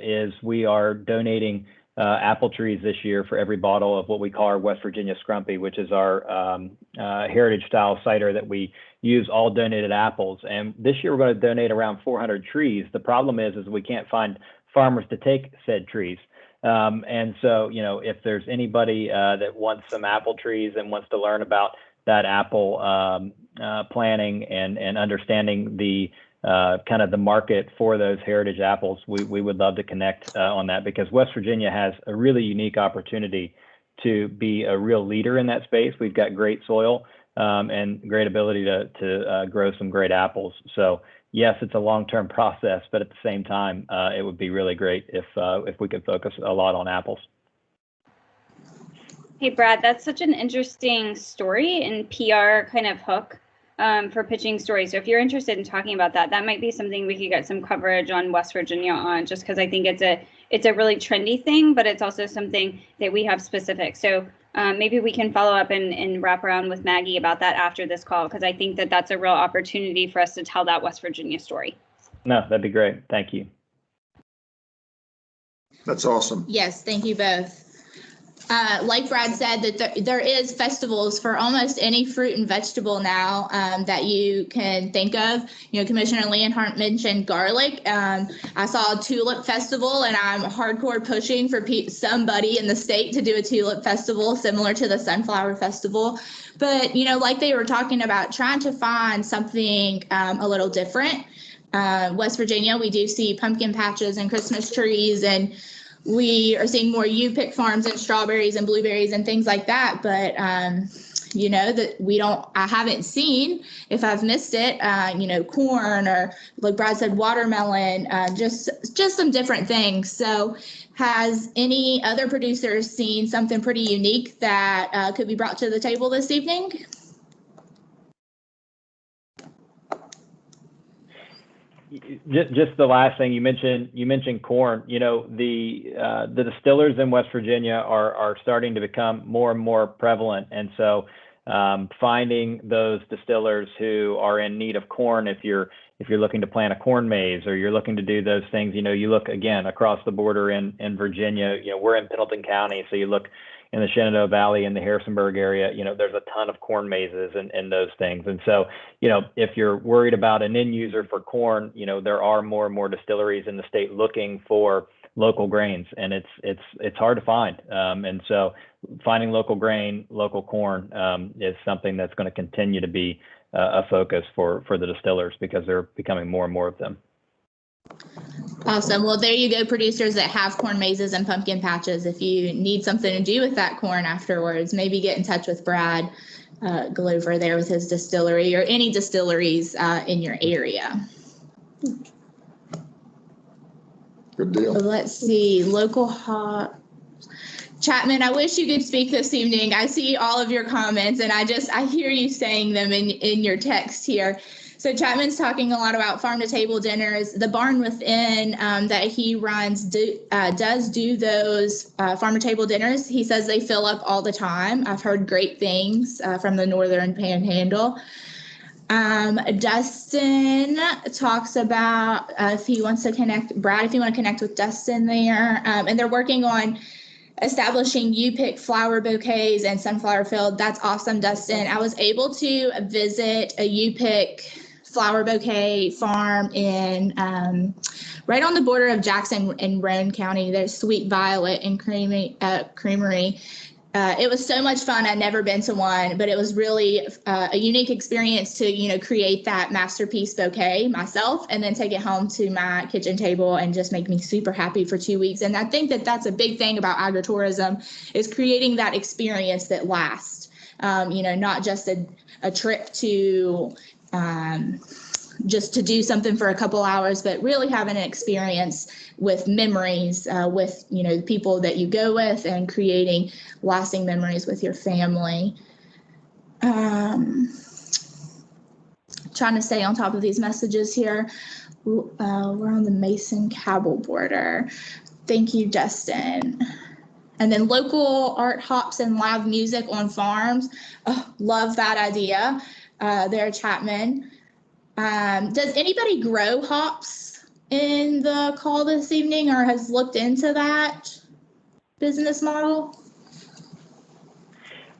is we are donating apple trees this year for every bottle of what we call our West Virginia Scrumpy, which is our heritage style cider that we use all donated apples. And this year we're going to donate around 400 trees. The problem is we can't find farmers to take said trees. And so, you know, if there's anybody that wants some apple trees and wants to learn about that apple planting and understanding the kind of the market for those heritage apples, we would love to connect on that, because West Virginia has a really unique opportunity to be a real leader in that space. We've got great soil and great ability to grow some great apples. So yes, it's a long-term process, but at the same time, it would be really great if we could focus a lot on apples. Hey, Brad, that's such an interesting story and PR kind of hook for pitching stories. So if you're interested in talking about that, that might be something we could get some coverage on West Virginia on, just because I think it's a really trendy thing, but it's also something that we have specific. So maybe we can follow up and wrap around with Maggie about that after this call, because I think that that's a real opportunity for us to tell that West Virginia story. No, that'd be great. Thank you. That's awesome. Yes, thank you both. Like Brad said, that there is festivals for almost any fruit and vegetable now that you can think of. You know, Commissioner Leonhardt mentioned garlic. I saw a tulip festival, and I'm hardcore pushing for somebody in the state to do a tulip festival similar to the sunflower festival. But, you know, like they were talking about, trying to find something a little different. West Virginia, we do see pumpkin patches and Christmas trees, and we are seeing more U-pick farms and strawberries and blueberries and things like that. But, you know, that I haven't seen, if I've missed it, you know, corn, or like Brad said, watermelon, just some different things. So has any other producers seen something pretty unique that could be brought to the table this evening? Just the last thing you mentioned corn. You know, the distillers in West Virginia are starting to become more and more prevalent, and so finding those distillers who are in need of corn, if you're looking to plant a corn maze or you're looking to do those things, you know, you look again across the border in Virginia. You know, we're in Pendleton County, so you look in the Shenandoah Valley and the Harrisonburg area, you know, there's a ton of corn mazes and those things. And so, you know, if you're worried about an end user for corn, you know, there are more and more distilleries in the state looking for local grains, and it's hard to find. And so finding local grain, local corn is something that's going to continue to be a focus for the distillers, because they're becoming more and more of them. Awesome. Well, there you go, producers that have corn mazes and pumpkin patches. If you need something to do with that corn afterwards, maybe get in touch with Brad Glover there with his distillery, or any distilleries in your area. Good deal. Let's see, local hop. Chapman, I wish you could speak this evening. I see all of your comments, and I hear you saying them in your text here. So Chapman's talking a lot about farm to table dinners. The Barn Within that he runs does do those farm to table dinners. He says they fill up all the time. I've heard great things from the Northern Panhandle. Dustin talks about if he wants to connect, Brad, if you want to connect with Dustin there, and they're working on establishing U-pick flower bouquets and sunflower field. That's awesome, Dustin. I was able to visit a U-pick flower bouquet farm in right on the border of Jackson and Roane County. There's Sweet Violet and Creamery. It was so much fun. I'd never been to one, but it was really a unique experience to, create that masterpiece bouquet myself and then take it home to my kitchen table and just make me super happy for 2 weeks. And I think that that's a big thing about agritourism, is creating that experience that lasts, not just a trip to just to do something for a couple hours, but really having an experience with memories with, the people that you go with, and creating lasting memories with your family. Trying to stay on top of these messages here. We're on the Mason-Cabell border. Thank you, Justin. And then local art, hops, and live music on farms. Oh, love that idea there, Chapman. Does anybody grow hops in the call this evening, or has looked into that business model?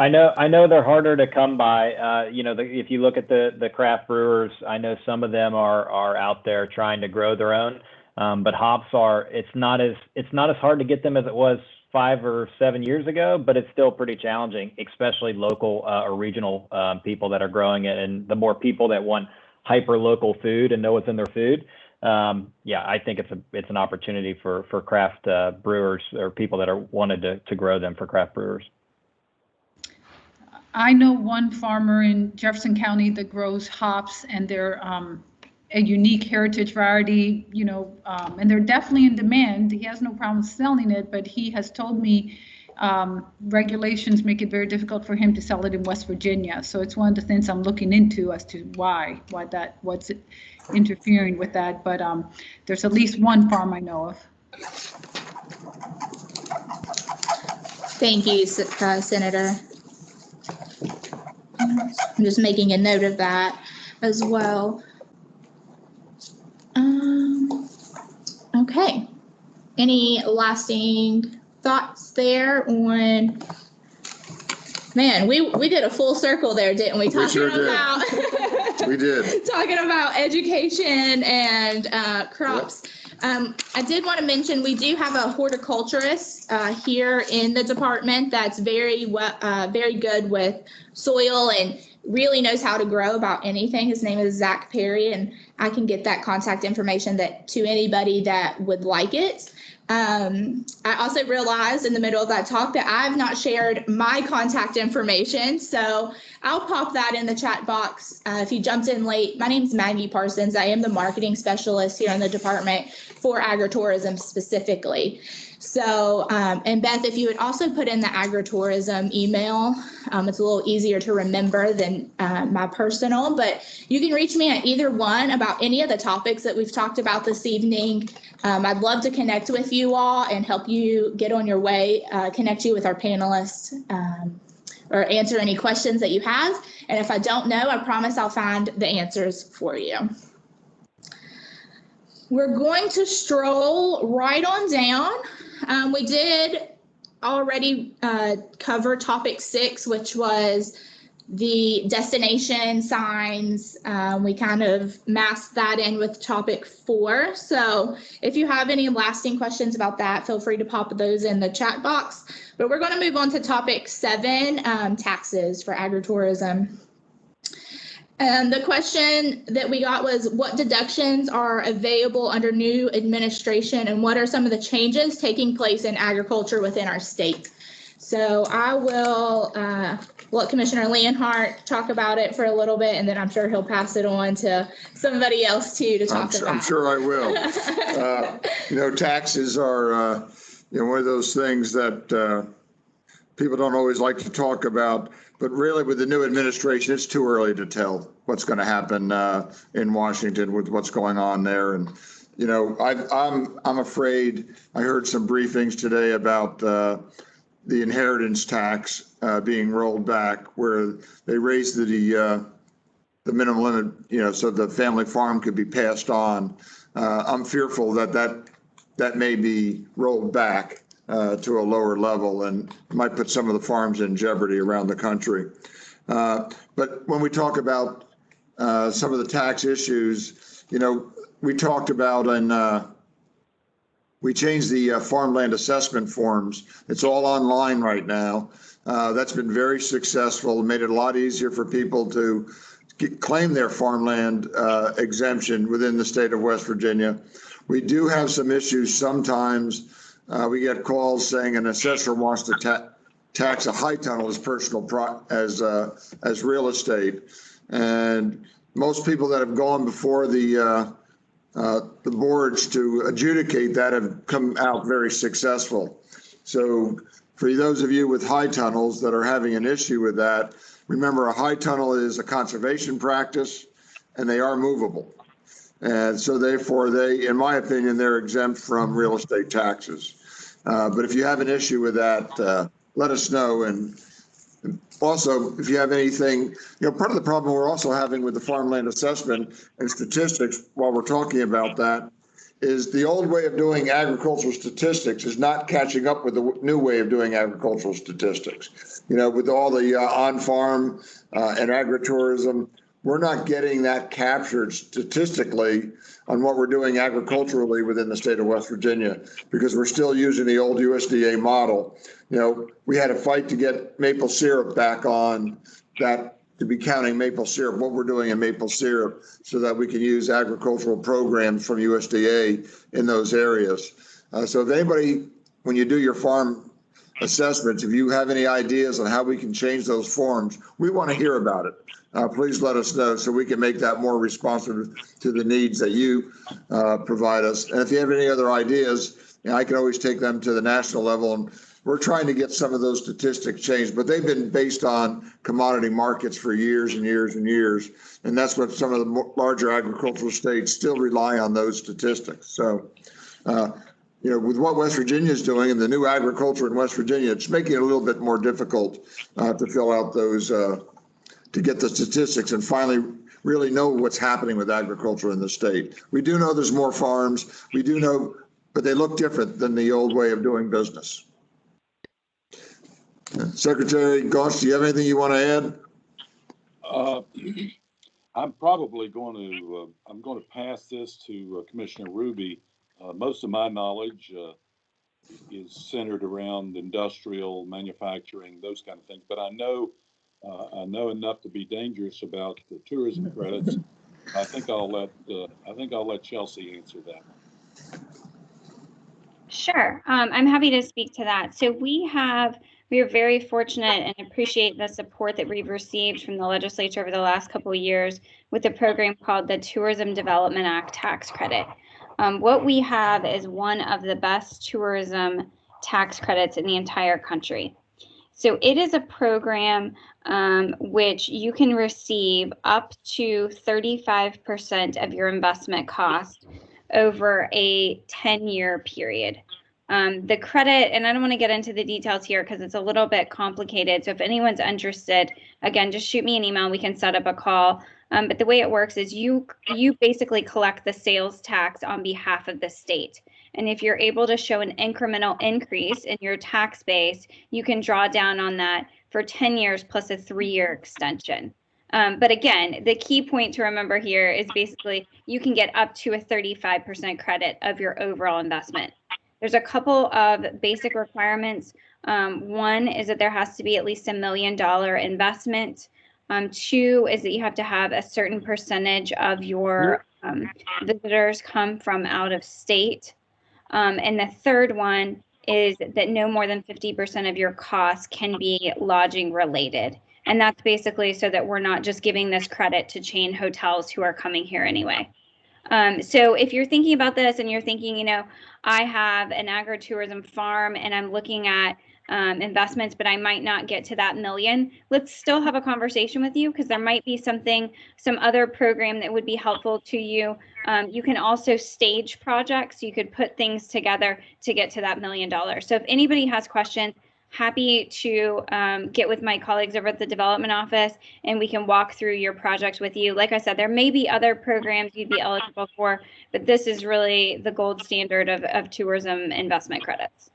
I know they're harder to come by. If you look at the craft brewers, I know some of them are out there trying to grow their own. But hops it's not as hard to get them as it was 5 or 7 years ago, but it's still pretty challenging, especially local or regional people that are growing it. And the more people that want hyper local food and know what's in their food, I think it's an opportunity for craft brewers, or people that are wanted to grow them for craft brewers. I know one farmer in Jefferson County that grows hops, and they're a unique heritage variety, and they're definitely in demand. He has no problem selling it, but he has told me regulations make it very difficult for him to sell it in West Virginia. So it's one of the things I'm looking into as to what's interfering with that. But there's at least one farm I know of. Thank you, Senator. I'm just making a note of that as well. Okay. Any lasting thoughts there on? Man, we did a full circle there, didn't we? We sure did. We did. Talking about education and crops. Yep. I did want to mention we do have a horticulturist here in the department that's very good with soil and really knows how to grow about anything. His name is Zach Perry, and I can get that contact information to anybody that would like it. I also realized in the middle of that talk that I've not shared my contact information, so I'll pop that in the chat box if you jumped in late. My name is Maggie Parsons. I am the marketing specialist here in the department for agritourism specifically. So, and Beth, if you would also put in the agritourism email, it's a little easier to remember than my personal, but you can reach me at either one about any of the topics that we've talked about this evening. I'd love to connect with you all and help you get on your way, connect you with our panelists, or answer any questions that you have. And if I don't know, I promise I'll find the answers for you. We're going to stroll right on down. We did already cover topic 6, which was the destination signs, we kind of masked that in with topic 4. So if you have any lasting questions about that, feel free to pop those in the chat box. But we're going to move on to topic 7, taxes for agritourism. And the question that we got was, what deductions are available under new administration, and what are some of the changes taking place in agriculture within our state? So I will let Commissioner Leonhardt talk about it for a little bit, and then I'm sure he'll pass it on to somebody else too to talk about. I'm sure I will. Taxes are, one of those things that people don't always like to talk about, but really with the new administration, it's too early to tell what's going to happen in Washington with what's going on there. And, I'm afraid I heard some briefings today about the inheritance tax being rolled back, where they raised the minimum limit, so the family farm could be passed on. I'm fearful that may be rolled back to a lower level and might put some of the farms in jeopardy around the country. But when we talk about some of the tax issues, we talked about we changed the farmland assessment forms. It's all online right now. That's been very successful, made it a lot easier for people to claim their farmland exemption within the state of West Virginia. We do have some issues sometimes. We get calls saying an assessor wants to tax a high tunnel as personal as real estate, and most people that have gone before the boards to adjudicate that have come out very successful. So for those of you with high tunnels that are having an issue with that, remember a high tunnel is a conservation practice and they are movable. And so therefore in my opinion, they're exempt from real estate taxes. But if you have an issue with that, let us know. And also, if you have anything, part of the problem we're also having with the farmland assessment and statistics, while we're talking about that, is the old way of doing agricultural statistics is not catching up with the new way of doing agricultural statistics. With all the on-farm and agritourism, we're not getting that captured statistically on what we're doing agriculturally within the state of West Virginia, because we're still using the old USDA model. We had a fight to get maple syrup back on that, to be counting maple syrup, what we're doing in maple syrup, so that we can use agricultural programs from USDA in those areas. So if anybody, when you do your farm assessments, if you have any ideas on how we can change those forms, we want to hear about it. Please let us know so we can make that more responsive to the needs that you provide us. And if you have any other ideas, I can always take them to the national level. And we're trying to get some of those statistics changed, but they've been based on commodity markets for years and years and years. And that's what some of the larger agricultural states still rely on, those statistics. So, with what West Virginia is doing and the new agriculture in West Virginia, it's making it a little bit more difficult to fill out those, to get the statistics and finally really know what's happening with agriculture in the state. We do know there's more farms. We do know, but they look different than the old way of doing business. Secretary Goss, do you have anything you want to add? I'm probably going to pass this to Commissioner Ruby. Most of my knowledge is centered around industrial manufacturing, those kind of things. But I know enough to be dangerous about the tourism credits. I think I'll let Chelsea answer that. Sure, I'm happy to speak to that. So we are very fortunate and appreciate the support that we've received from the legislature over the last couple of years with a program called the Tourism Development Act tax credit. What we have is one of the best tourism tax credits in the entire country. So it is a program which you can receive up to 35% of your investment cost over a 10-year period. The credit, and I don't want to get into the details here because it's a little bit complicated. So if anyone's interested, again, just shoot me an email. We can set up a call. But the way it works is you basically collect the sales tax on behalf of the state. And if you're able to show an incremental increase in your tax base, you can draw down on that for 10 years plus a 3-year extension. But again, the key point to remember here is basically you can get up to a 35% credit of your overall investment. There's a couple of basic requirements. One is that there has to be at least $1 million investment. 2 is that you have to have a certain percentage of your visitors come from out of state. And the third one is that no more than 50% of your costs can be lodging related. And that's basically so that we're not just giving this credit to chain hotels who are coming here anyway. So if you're thinking about this and you're thinking, you know, I have an agritourism farm and I'm looking at investments, but I might not get to that $1 million, let's still have a conversation with you because there might be some other program that would be helpful to you. You can also stage projects. You could put things together to get to that $1 million. So if anybody has questions, happy to get with my colleagues over at the development office and we can walk through your project with you. Like I said, there may be other programs you'd be eligible for, but this is really the gold standard of tourism investment credits.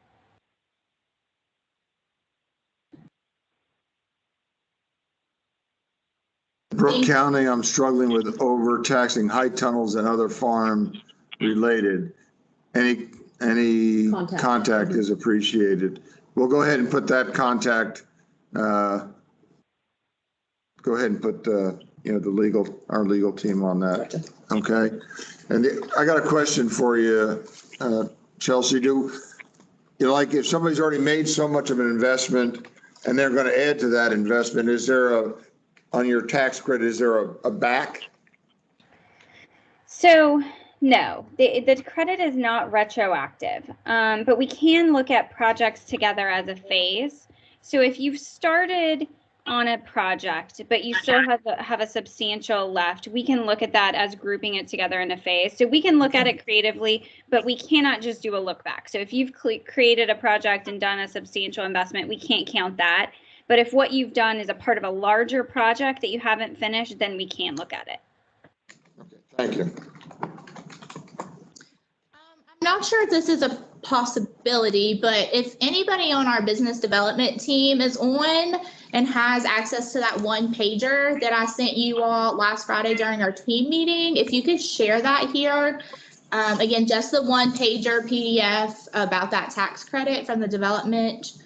Brooke County, I'm struggling with overtaxing high tunnels and other farm related. Any contact is appreciated. We'll go ahead and put that contact, go ahead and put, our legal team on that. Okay. And I got a question for you, Chelsea. Like if somebody's already made so much of an investment and they're going to add to that investment, is there on your tax credit, is there a back? So no, the credit is not retroactive, but we can look at projects together as a phase. So if you've started on a project, but you still have a substantial left, we can look at that as grouping it together in a phase. So we can look at it creatively, but we cannot just do a look back. So if you've created a project and done a substantial investment, we can't count that. But if what you've done is a part of a larger project that you haven't finished, then we can look at it. Okay, thank you. I'm not sure if this is a possibility, but if anybody on our business development team is on and has access to that one pager that I sent you all last Friday during our team meeting, if you could share that here. Again, just the one pager PDF about that tax credit from the development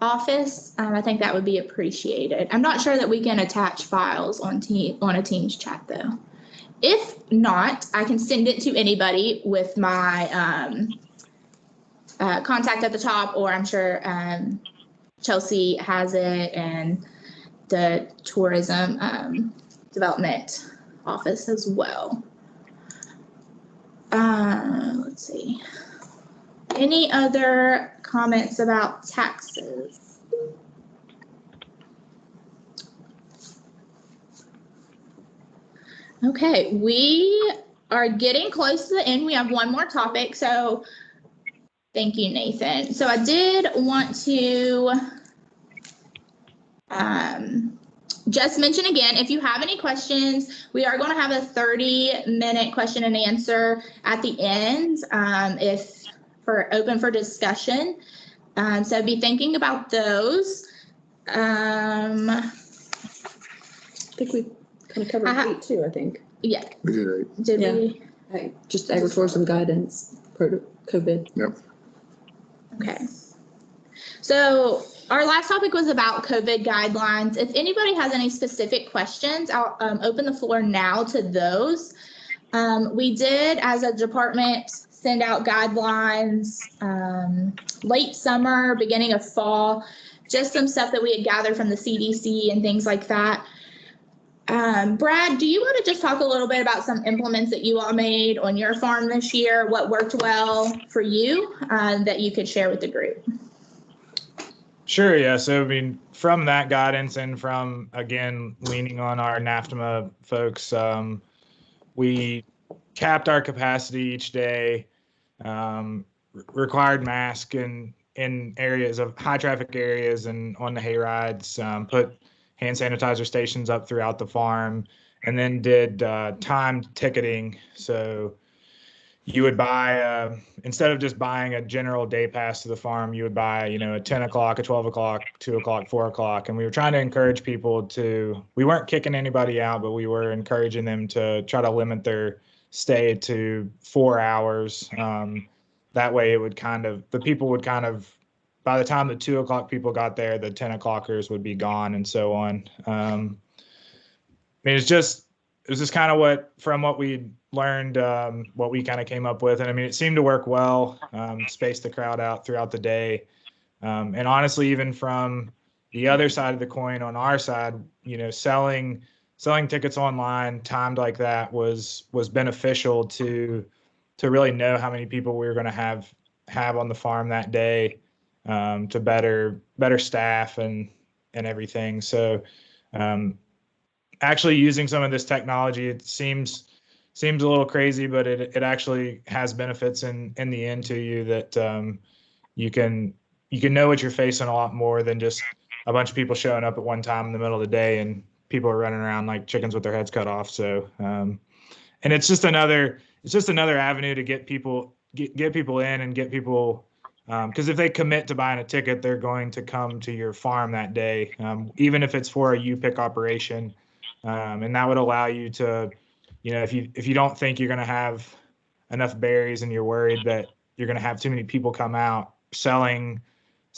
office. I think that would be appreciated. I'm not sure that we can attach files on a Teams chat though. If not, I can send it to anybody with my contact at the top, or I'm sure Chelsea has it and the tourism development office as well. Let's see. Any other comments about taxes? Okay, we are getting close to the end. We have one more topic, so thank you, Nathan. So I did want to just mention again, if you have any questions, we are going to have a 30-minute question and answer at the end, open for discussion. So be thinking about those. I think we kind of covered 8 too, I think. Yeah. We did 8. Did we? Right. Just agritourism guidance, COVID. Yep. Okay. So our last topic was about COVID guidelines. If anybody has any specific questions, I'll open the floor now to those. We did, as a department, send out guidelines late summer, beginning of fall, just some stuff that we had gathered from the CDC and things like that. Brad, do you want to just talk a little bit about some implements that you all made on your farm this year, what worked well for you that you could share with the group? Sure, yeah. So, I mean, from that guidance and from, again, leaning on our NAFTMA folks, we capped our capacity each day, required masks in areas of high traffic areas and on the hay rides, put hand sanitizer stations up throughout the farm, and then did timed ticketing. So you would buy, instead of just buying a general day pass to the farm, you would buy, a 10 o'clock, a 12 o'clock, 2 o'clock, 4 o'clock. And we were trying to encourage people we weren't kicking anybody out, but we were encouraging them to try to limit their stay to 4 hours. That way the people would by the time the 2 o'clock people got there, the 10 o'clockers would be gone and so on. I mean, it was just kind of from what we learned, what we kind of came up with. And I mean, it seemed to work well, spaced the crowd out throughout the day. And honestly, even from the other side of the coin on our side, selling tickets online timed like that was beneficial to really know how many people we were going to have on the farm that day, to better staff and everything. So, actually using some of this technology, it seems a little crazy, but it actually has benefits in the end to you, that you can know what you're facing a lot more than just a bunch of people showing up at one time in the middle of the day and people are running around like chickens with their heads cut off. So, and it's just another avenue to get people in and get people, because if they commit to buying a ticket, they're going to come to your farm that day, even if it's for a U-pick operation. And that would allow you to, if you don't think you're going to have enough berries and you're worried that you're going to have too many people come out, selling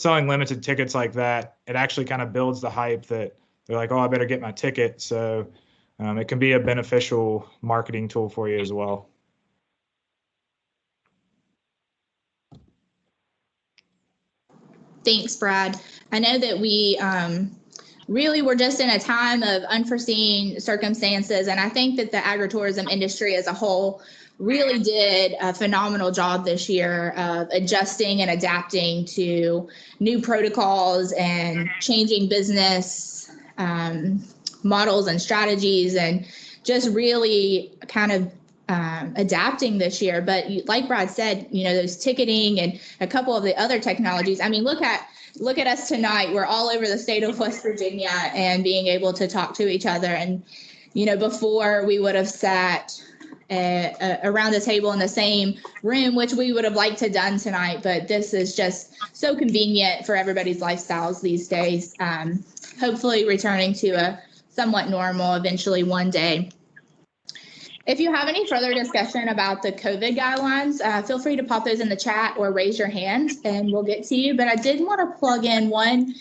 limited tickets like that, it actually kind of builds the hype that they're like, oh, I better get my ticket. So it can be a beneficial marketing tool for you as well. Thanks, Brad. I know that we really we're just in a time of unforeseen circumstances, and I think that the agritourism industry as a whole really did a phenomenal job this year of adjusting and adapting to new protocols and changing business models and strategies, and just really kind of adapting this year. But like Brad said, those ticketing and a couple of the other technologies, I mean, look at us tonight. We're all over the state of West Virginia and being able to talk to each other. And, before we would have sat around the table in the same room, which we would have liked to done tonight. But this is just so convenient for everybody's lifestyles these days. Hopefully returning to a somewhat normal eventually one day. If you have any further discussion about the COVID guidelines, feel free to pop those in the chat or raise your hand and we'll get to you. But I did want to plug in one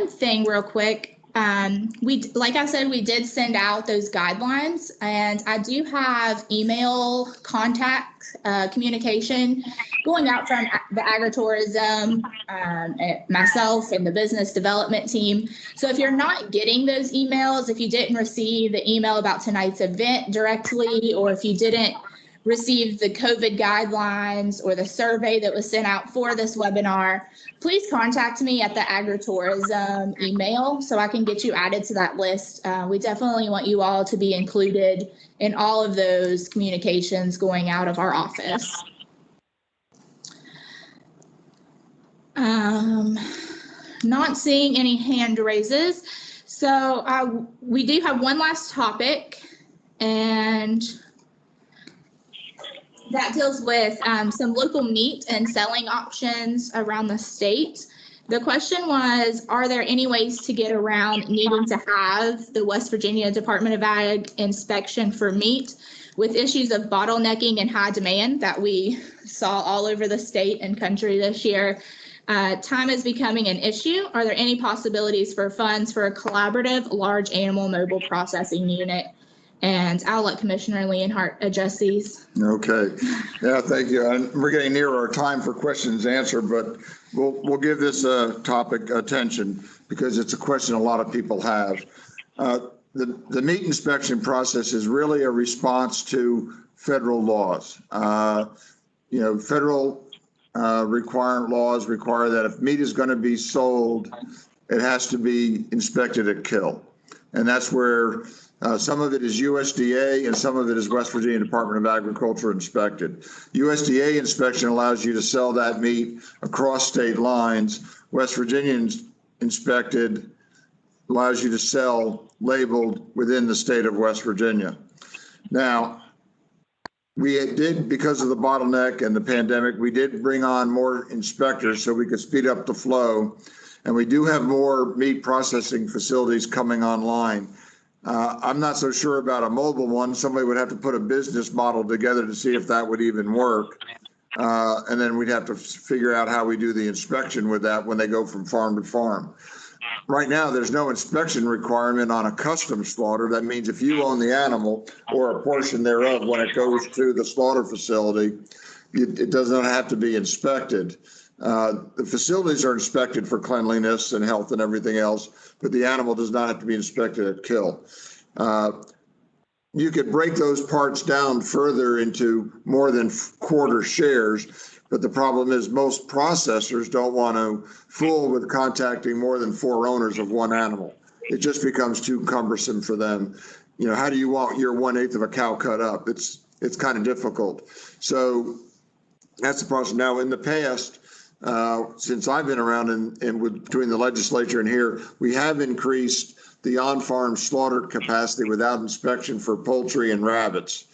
thing real quick. Like I said, we did send out those guidelines, and I do have email contact communication going out from the agritourism, myself and the business development team. So if you're not getting those emails, if you didn't receive the email about tonight's event directly, or if you didn't receive the COVID guidelines or the survey that was sent out for this webinar, please contact me at the agritourism email so I can get you added to that list. We definitely want you all to be included in all of those communications going out of our office. Not seeing any hand raises. So we do have one last topic, and that deals with some local meat and selling options around the state. The question was, are there any ways to get around needing to have the West Virginia Department of Ag inspection for meat with issues of bottlenecking and high demand that we saw all over the state and country this year? Time is becoming an issue. Are there any possibilities for funds for a collaborative large animal mobile processing unit? And I'll let Commissioner Leonhardt address these. Okay. Yeah, thank you. And we're getting near our time for questions answered, but we'll give this topic attention because it's a question a lot of people have. The meat inspection process is really a response to federal laws. Federal laws require that if meat is going to be sold, it has to be inspected at kill. And that's where some of it is USDA and some of it is West Virginia Department of Agriculture inspected. USDA inspection allows you to sell that meat across state lines. West Virginia inspected allows you to sell labeled within the state of West Virginia. Now, we did, because of the bottleneck and the pandemic, we did bring on more inspectors so we could speed up the flow. And we do have more meat processing facilities coming online. I'm not so sure about a mobile one. Somebody would have to put a business model together to see if that would even work. And then we'd have to figure out how we do the inspection with that when they go from farm to farm. Right now, there's no inspection requirement on a custom slaughter. That means if you own the animal or a portion thereof, when it goes to the slaughter facility, it does not have to be inspected. The facilities are inspected for cleanliness and health and everything else, but the animal does not have to be inspected at kill. You could break those parts down further into more than quarter shares, but the problem is most processors don't want to fool with contacting more than 4 owners of one animal. It just becomes too cumbersome for them. You know, how do you want your 1/8 of a cow cut up? It's kind of difficult. So that's the process. Now, in the past, since I've been around and between the legislature and here, we have increased the on-farm slaughter capacity without inspection for poultry and rabbits.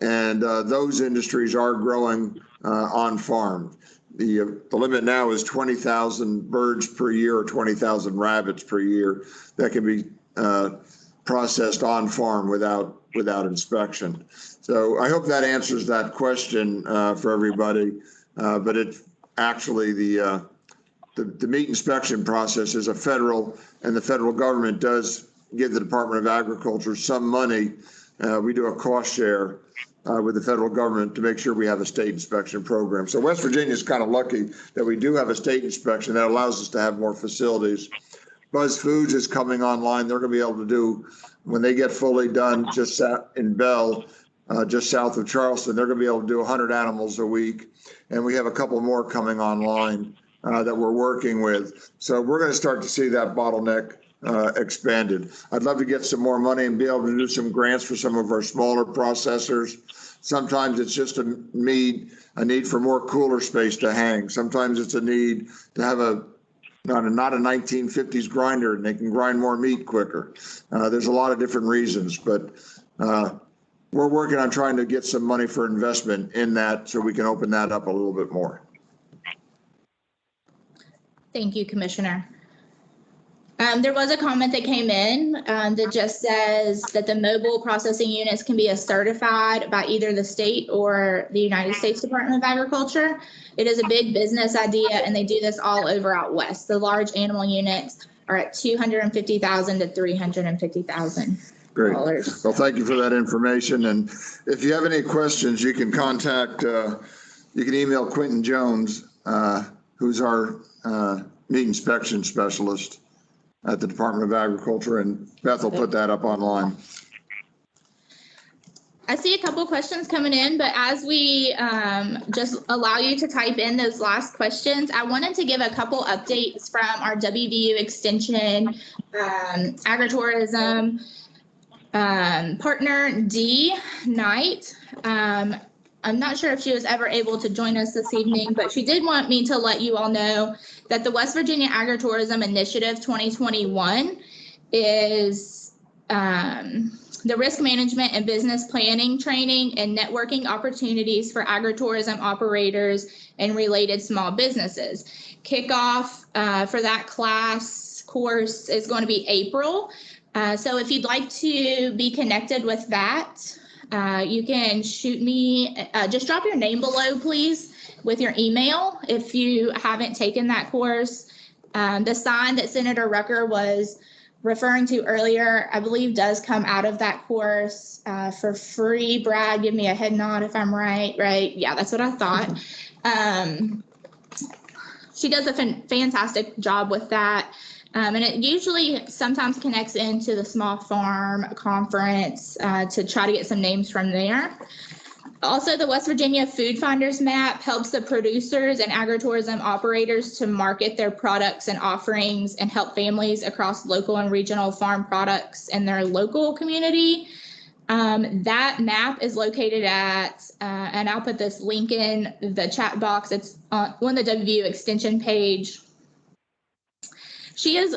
And those industries are growing on-farm. The limit now is 20,000 birds per year or 20,000 rabbits per year that can be processed on-farm without inspection. So I hope that answers that question for everybody. But it's actually the meat inspection process is a federal, and the federal government does give the Department of Agriculture some money. We do a cost share with the federal government to make sure we have a state inspection program. So West Virginia is kind of lucky that we do have a state inspection that allows us to have more facilities. Buzz Foods is coming online. They're going to be able to do, when they get fully done just in Bell, just south of Charleston, they're going to be able to do 100 animals a week. And we have a couple more coming online that we're working with. So we're going to start to see that bottleneck expanded. I'd love to get some more money and be able to do some grants for some of our smaller processors. Sometimes it's just a need for more cooler space to hang. Sometimes it's a need to have not a 1950s grinder and they can grind more meat quicker. There's a lot of different reasons, but we're working on trying to get some money for investment in that so we can open that up a little bit more. Thank you, Commissioner. There was a comment that came in that just says that the mobile processing units can be certified by either the state or the United States Department of Agriculture. It is a big business idea, and they do this all over out west. The large animal units are at $250,000 to $350,000. Great. Well, thank you for that information. And if you have any questions, you can contact, you can email Quentin Jones, who's our meat inspection specialist at the Department of Agriculture, and Beth will put that up online. I see a couple questions coming in, but as we just allow you to type in those last questions, I wanted to give a couple updates from our WVU Extension Agritourism partner, Dee Knight. I'm not sure if she was ever able to join us this evening, but she did want me to let you all know that the West Virginia Agritourism Initiative 2021 is the risk management and business planning training and networking opportunities for agritourism operators and related small businesses. Kickoff for that course is going to be April. So if you'd like to be connected with that, you can shoot me, just drop your name below, please, with your email if you haven't taken that course. The sign that Senator Rucker was referring to earlier, I believe does come out of that course for free. Brad, give me a head nod if I'm right? Yeah, that's what I thought. She does a fantastic job with that. And it usually sometimes connects into the small farm conference to try to get some names from there. Also, the West Virginia Food Finders Map helps the producers and agritourism operators to market their products and offerings and help families across local and regional farm products in their local community. That map is located at, and I'll put this link in the chat box. It's on the WVU Extension page. She is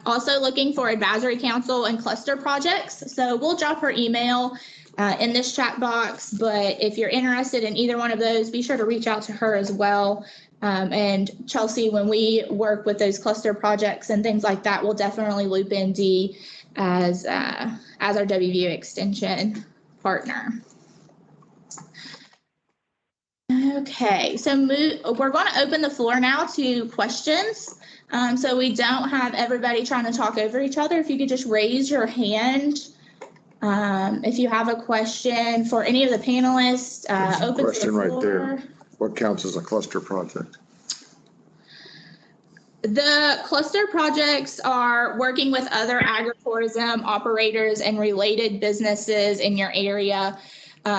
also looking for advisory council and cluster projects. So we'll drop her email in this chat box. But if you're interested in either one of those, be sure to reach out to her as well. And Chelsea, when we work with those cluster projects and things like that, we'll definitely loop in Dee as our WVU extension partner. Okay, so we're going to open the floor now to questions. So we don't have everybody trying to talk over each other. If you could just raise your hand if you have a question for any of the panelists. Open question to the right floor. there. What counts as a cluster project? The cluster projects are working with other agritourism operators and related businesses in your area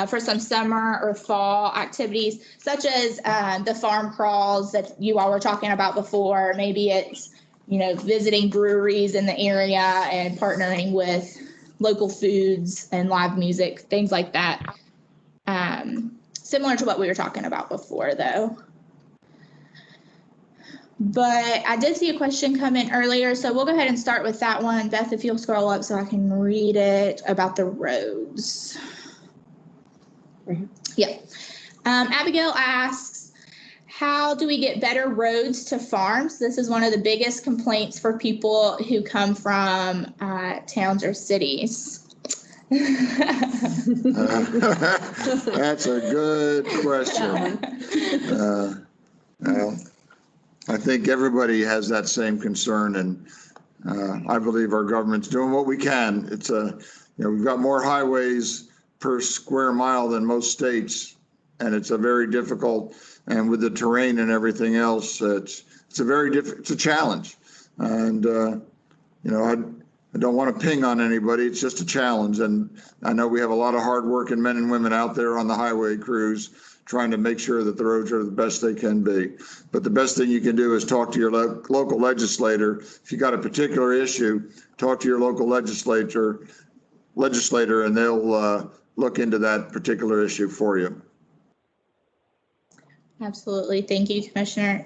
for some summer or fall activities, such as the farm crawls that you all were talking about before. Maybe it's, visiting breweries in the area and partnering with local foods and live music, things like that. Similar to what we were talking about before, though. But I did see a question come in earlier, so we'll go ahead and start with that one. Beth, if you'll scroll up so I can read it, about the roads. Yeah. Abigail asks, how do we get better roads to farms? This is one of the biggest complaints for people who come from towns or cities. That's a good question. Well, I think everybody has that same concern, and I believe our government's doing what we can. It's we've got more highways per square mile than most states, and it's a very difficult, and with the terrain and everything else, it's a challenge. And I don't want to ping on anybody. It's just a challenge, and I know we have a lot of hardworking men and women out there on the highway crews trying to make sure that the roads are the best they can be. But the best thing you can do is talk to your local legislator. If you got a particular issue, talk to your local legislator, and they'll look into that particular issue for you. Absolutely. Thank you, Commissioner.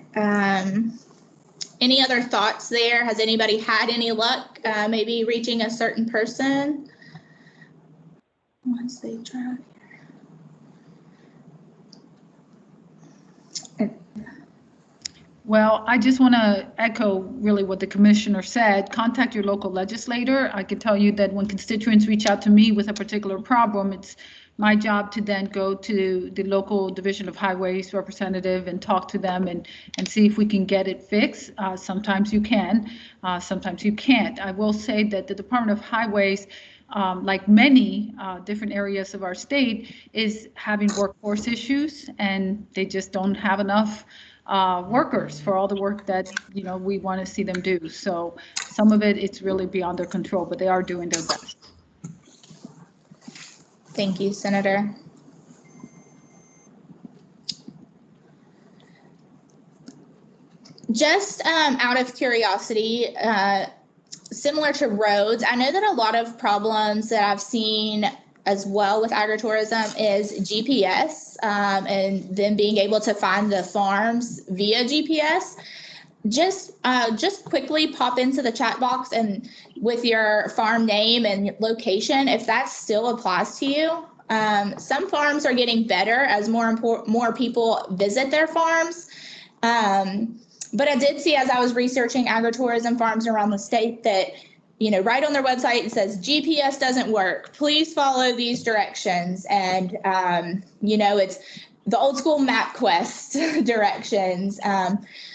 Any other thoughts there? Has anybody had any luck maybe reaching a certain person once they try? Well, I just want to echo really what the commissioner said. Contact your local legislator. I can tell you that when constituents reach out to me with a particular problem, it's my job to then go to the local Division of Highways representative and talk to them and see if we can get it fixed. Sometimes you can, sometimes you can't. I will say that the Department of Highways, like many different areas of our state, is having workforce issues, and they just don't have enough workers for all the work that we want to see them do. So some of it's really beyond their control, but they are doing their best. Thank you, Senator. Just out of curiosity, similar to roads, I know that a lot of problems that I've seen as well with agritourism is GPS and then being able to find the farms via GPS. Just quickly pop into the chat box and with your farm name and location, if that still applies to you. Some farms are getting better as more people visit their farms. But I did see, as I was researching agritourism farms around the state, that right on their website it says GPS doesn't work. Please follow these directions, and it's the old school MapQuest directions.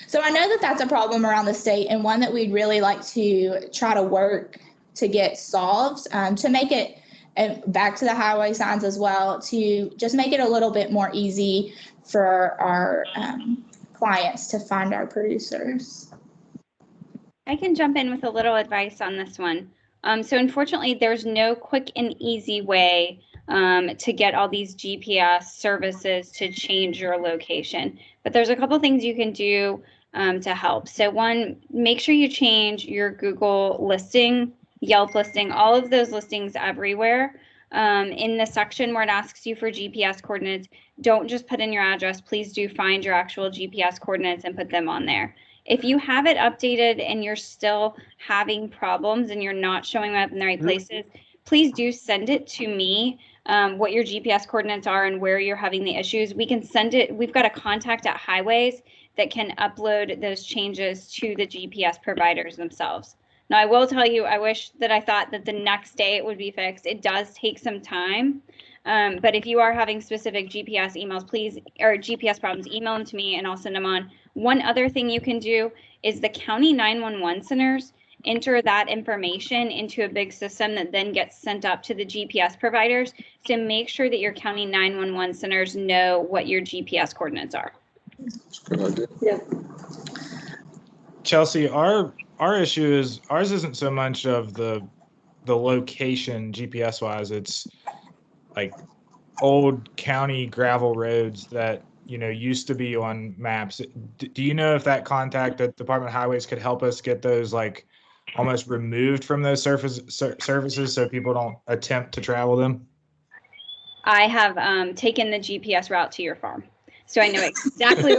So I know that that's a problem around the state, and one that we'd really like to try to work to get solved, to make it, and back to the highway signs as well, to just make it a little bit more easy for our clients to find our producers. I can jump in with a little advice on this one. So unfortunately, there's no quick and easy way to get all these GPS services to change your location. But there's a couple things you can do to help. So one, make sure you change your Google listing, Yelp listing, all of those listings everywhere. In the section where it asks you for GPS coordinates, don't just put in your address. Please do find your actual GPS coordinates and put them on there. If you have it updated and you're still having problems and you're not showing up in the right places, please do send it to me. what your GPS coordinates are and where you're having the issues, we can send it. We've got a contact at Highways that can upload those changes to the GPS providers themselves. Now, I will tell you, I wish that I thought that the next day it would be fixed. It does take some time. But if you are having specific GPS emails, please, or GPS problems, email them to me and I'll send them on. One other thing you can do is the county 911 centers enter that information into a big system that then gets sent up to the GPS providers. So make sure that your county 911 centers know what your GPS coordinates are. That's a good idea. Yeah. Chelsea, our issue is ours isn't so much of the location GPS wise. It's like old county gravel roads that used to be on maps. Do you know if that contact at Department of Highways could help us get those like almost removed from those surfaces so people don't attempt to travel them? I have taken the GPS route to your farm, so I know exactly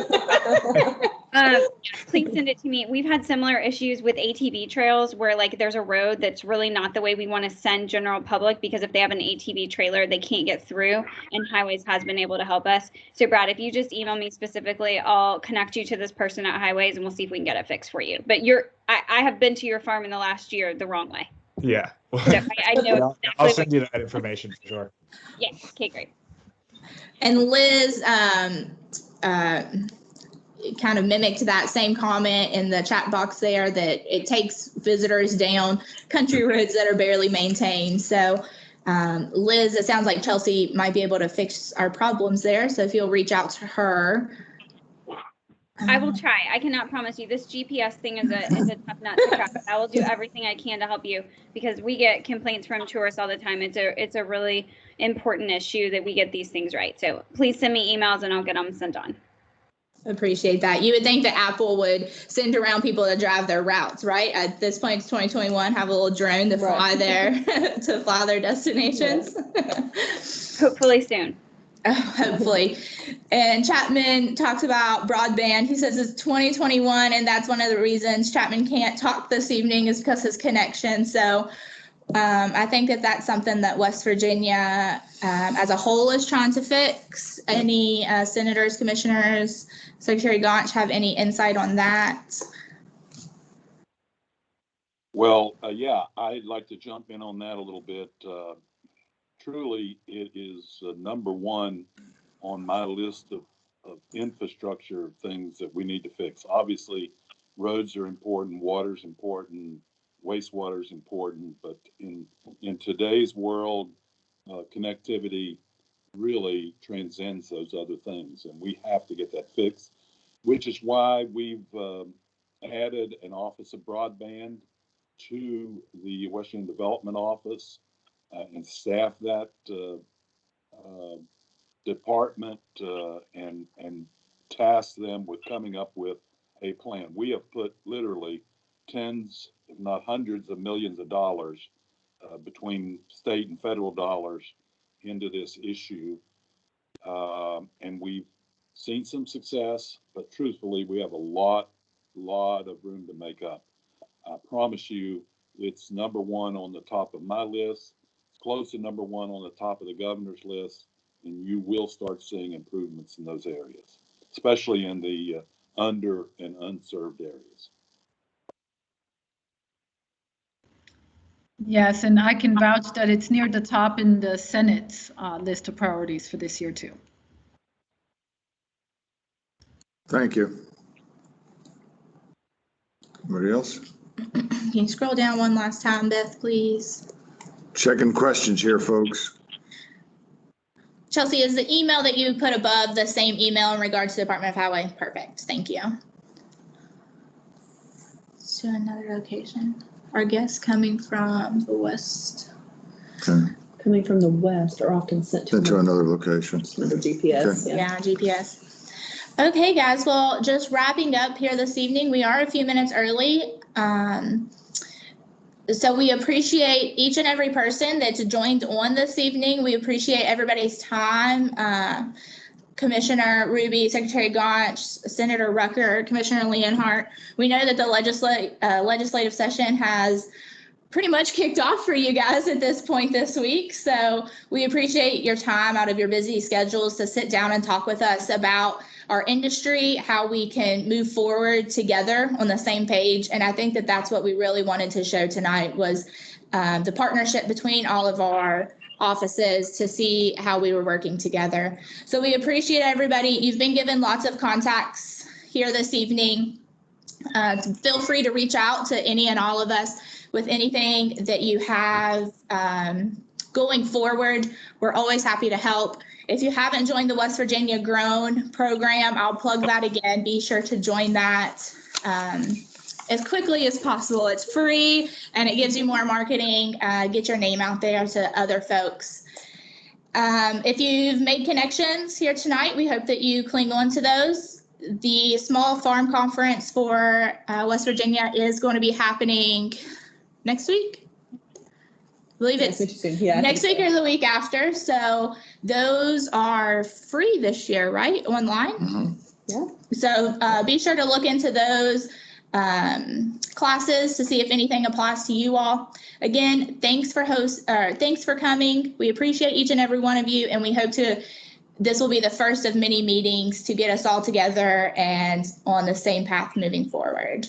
please send it to me. We've had similar issues with ATV trails where like there's a road that's really not the way we want to send general public, because if they have an ATV trailer, they can't get through, and Highways has been able to help us. So Brad, if you just email me specifically, I'll connect you to this person at Highways and we'll see if we can get it fixed for you. But I have been to your farm in the last year the wrong way. Yeah. So I know exactly I'll send you that information for sure. Yeah, okay, great. And Liz kind of mimicked that same comment in the chat box there, that it takes visitors down country roads that are barely maintained. So Liz, it sounds like Chelsea might be able to fix our problems there. So if you'll reach out to her. I will try. I cannot promise you this GPS thing is a tough nut to crack. I will do everything I can to help you, because we get complaints from tourists all the time. It's a really important issue that we get these things right. So please send me emails and I'll get them sent on. Appreciate that. You would think that Apple would send around people to drive their routes, right? At this point, it's 2021, have a little drone to fly there, to fly their destinations. Yeah. Hopefully soon. Hopefully. And Chapman talks about broadband. He says it's 2021, and that's one of the reasons Chapman can't talk this evening is because his connection. So I think that that's something that West Virginia as a whole is trying to fix. Any senators, commissioners, Secretary Gaunch have any insight on that? Well, yeah, I'd like to jump in on that a little bit. Truly, it is number one on my list of infrastructure things that we need to fix. Obviously, roads are important, water's important, wastewater is important, but in today's world, connectivity really transcends those other things, and we have to get that fixed, which is why we've added an Office of Broadband to the Western Development Office and staff that department and task them with coming up with a plan. We have put literally tens, if not hundreds of millions of dollars between state and federal dollars into this issue. And we've seen some success, but truthfully, we have a lot of room to make up. I promise you, it's number one on the top of my list. It's close to number one on the top of the governor's list, and you will start seeing improvements in those areas, especially in the under and unserved areas. Yes, and I can vouch that it's near the top in the Senate's list of priorities for this year too. Thank you. Anybody else? Can you scroll down one last time, Beth, please? Checking questions here, folks. Chelsea, is the email that you put above the same email in regards to the Department of Highway? Perfect. Thank you. To another location. Our guests coming from the west. Okay. Coming from the west are often sent to another location. Another GPS. Okay. Yeah, GPS. Okay, guys. Well, just wrapping up here this evening. We are a few minutes early. So we appreciate each and every person that's joined on this evening. We appreciate everybody's time. Commissioner Ruby, Secretary Gaunch, Senator Rucker, Commissioner Leonhardt. We know that the legislative session has pretty much kicked off for you guys at this point this week. So we appreciate your time out of your busy schedules to sit down and talk with us about our industry, how we can move forward together on the same page. And I think that that's what we really wanted to show tonight was the partnership between all of our offices to see how we were working together. So we appreciate everybody. You've been given lots of contacts here this evening. Feel free to reach out to any and all of us with anything that you have going forward. We're always happy to help. If you haven't joined the West Virginia Grown program, I'll plug that again. Be sure to join that as quickly as possible. It's free and it gives you more marketing. Get your name out there to other folks. If you've made connections here tonight, we hope that you cling on to those. The Small Farm Conference for West Virginia is going to be happening next week. I believe it's next week or the week after. So those are free this year, right? Online. Mm-hmm. Yeah. So be sure to look into those classes to see if anything applies to you all. Again, thanks for coming. We appreciate each and every one of you, and we hope this will be the first of many meetings to get us all together and on the same path moving forward.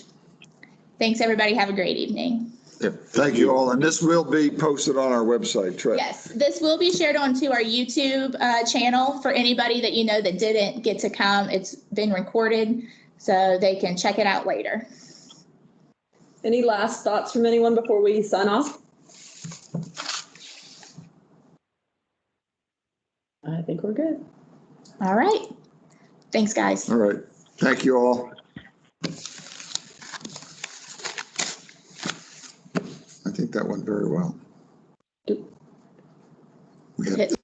Thanks, everybody. Have a great evening. Yep. Thank you all. And this will be posted on our website, Trey. Yes, this will be shared onto our YouTube channel for anybody that you know that didn't get to come. It's been recorded, so they can check it out later. Any last thoughts from anyone before we sign off? I think we're good. All right. Thanks, guys. All right. Thank you all. I think that went very well. We had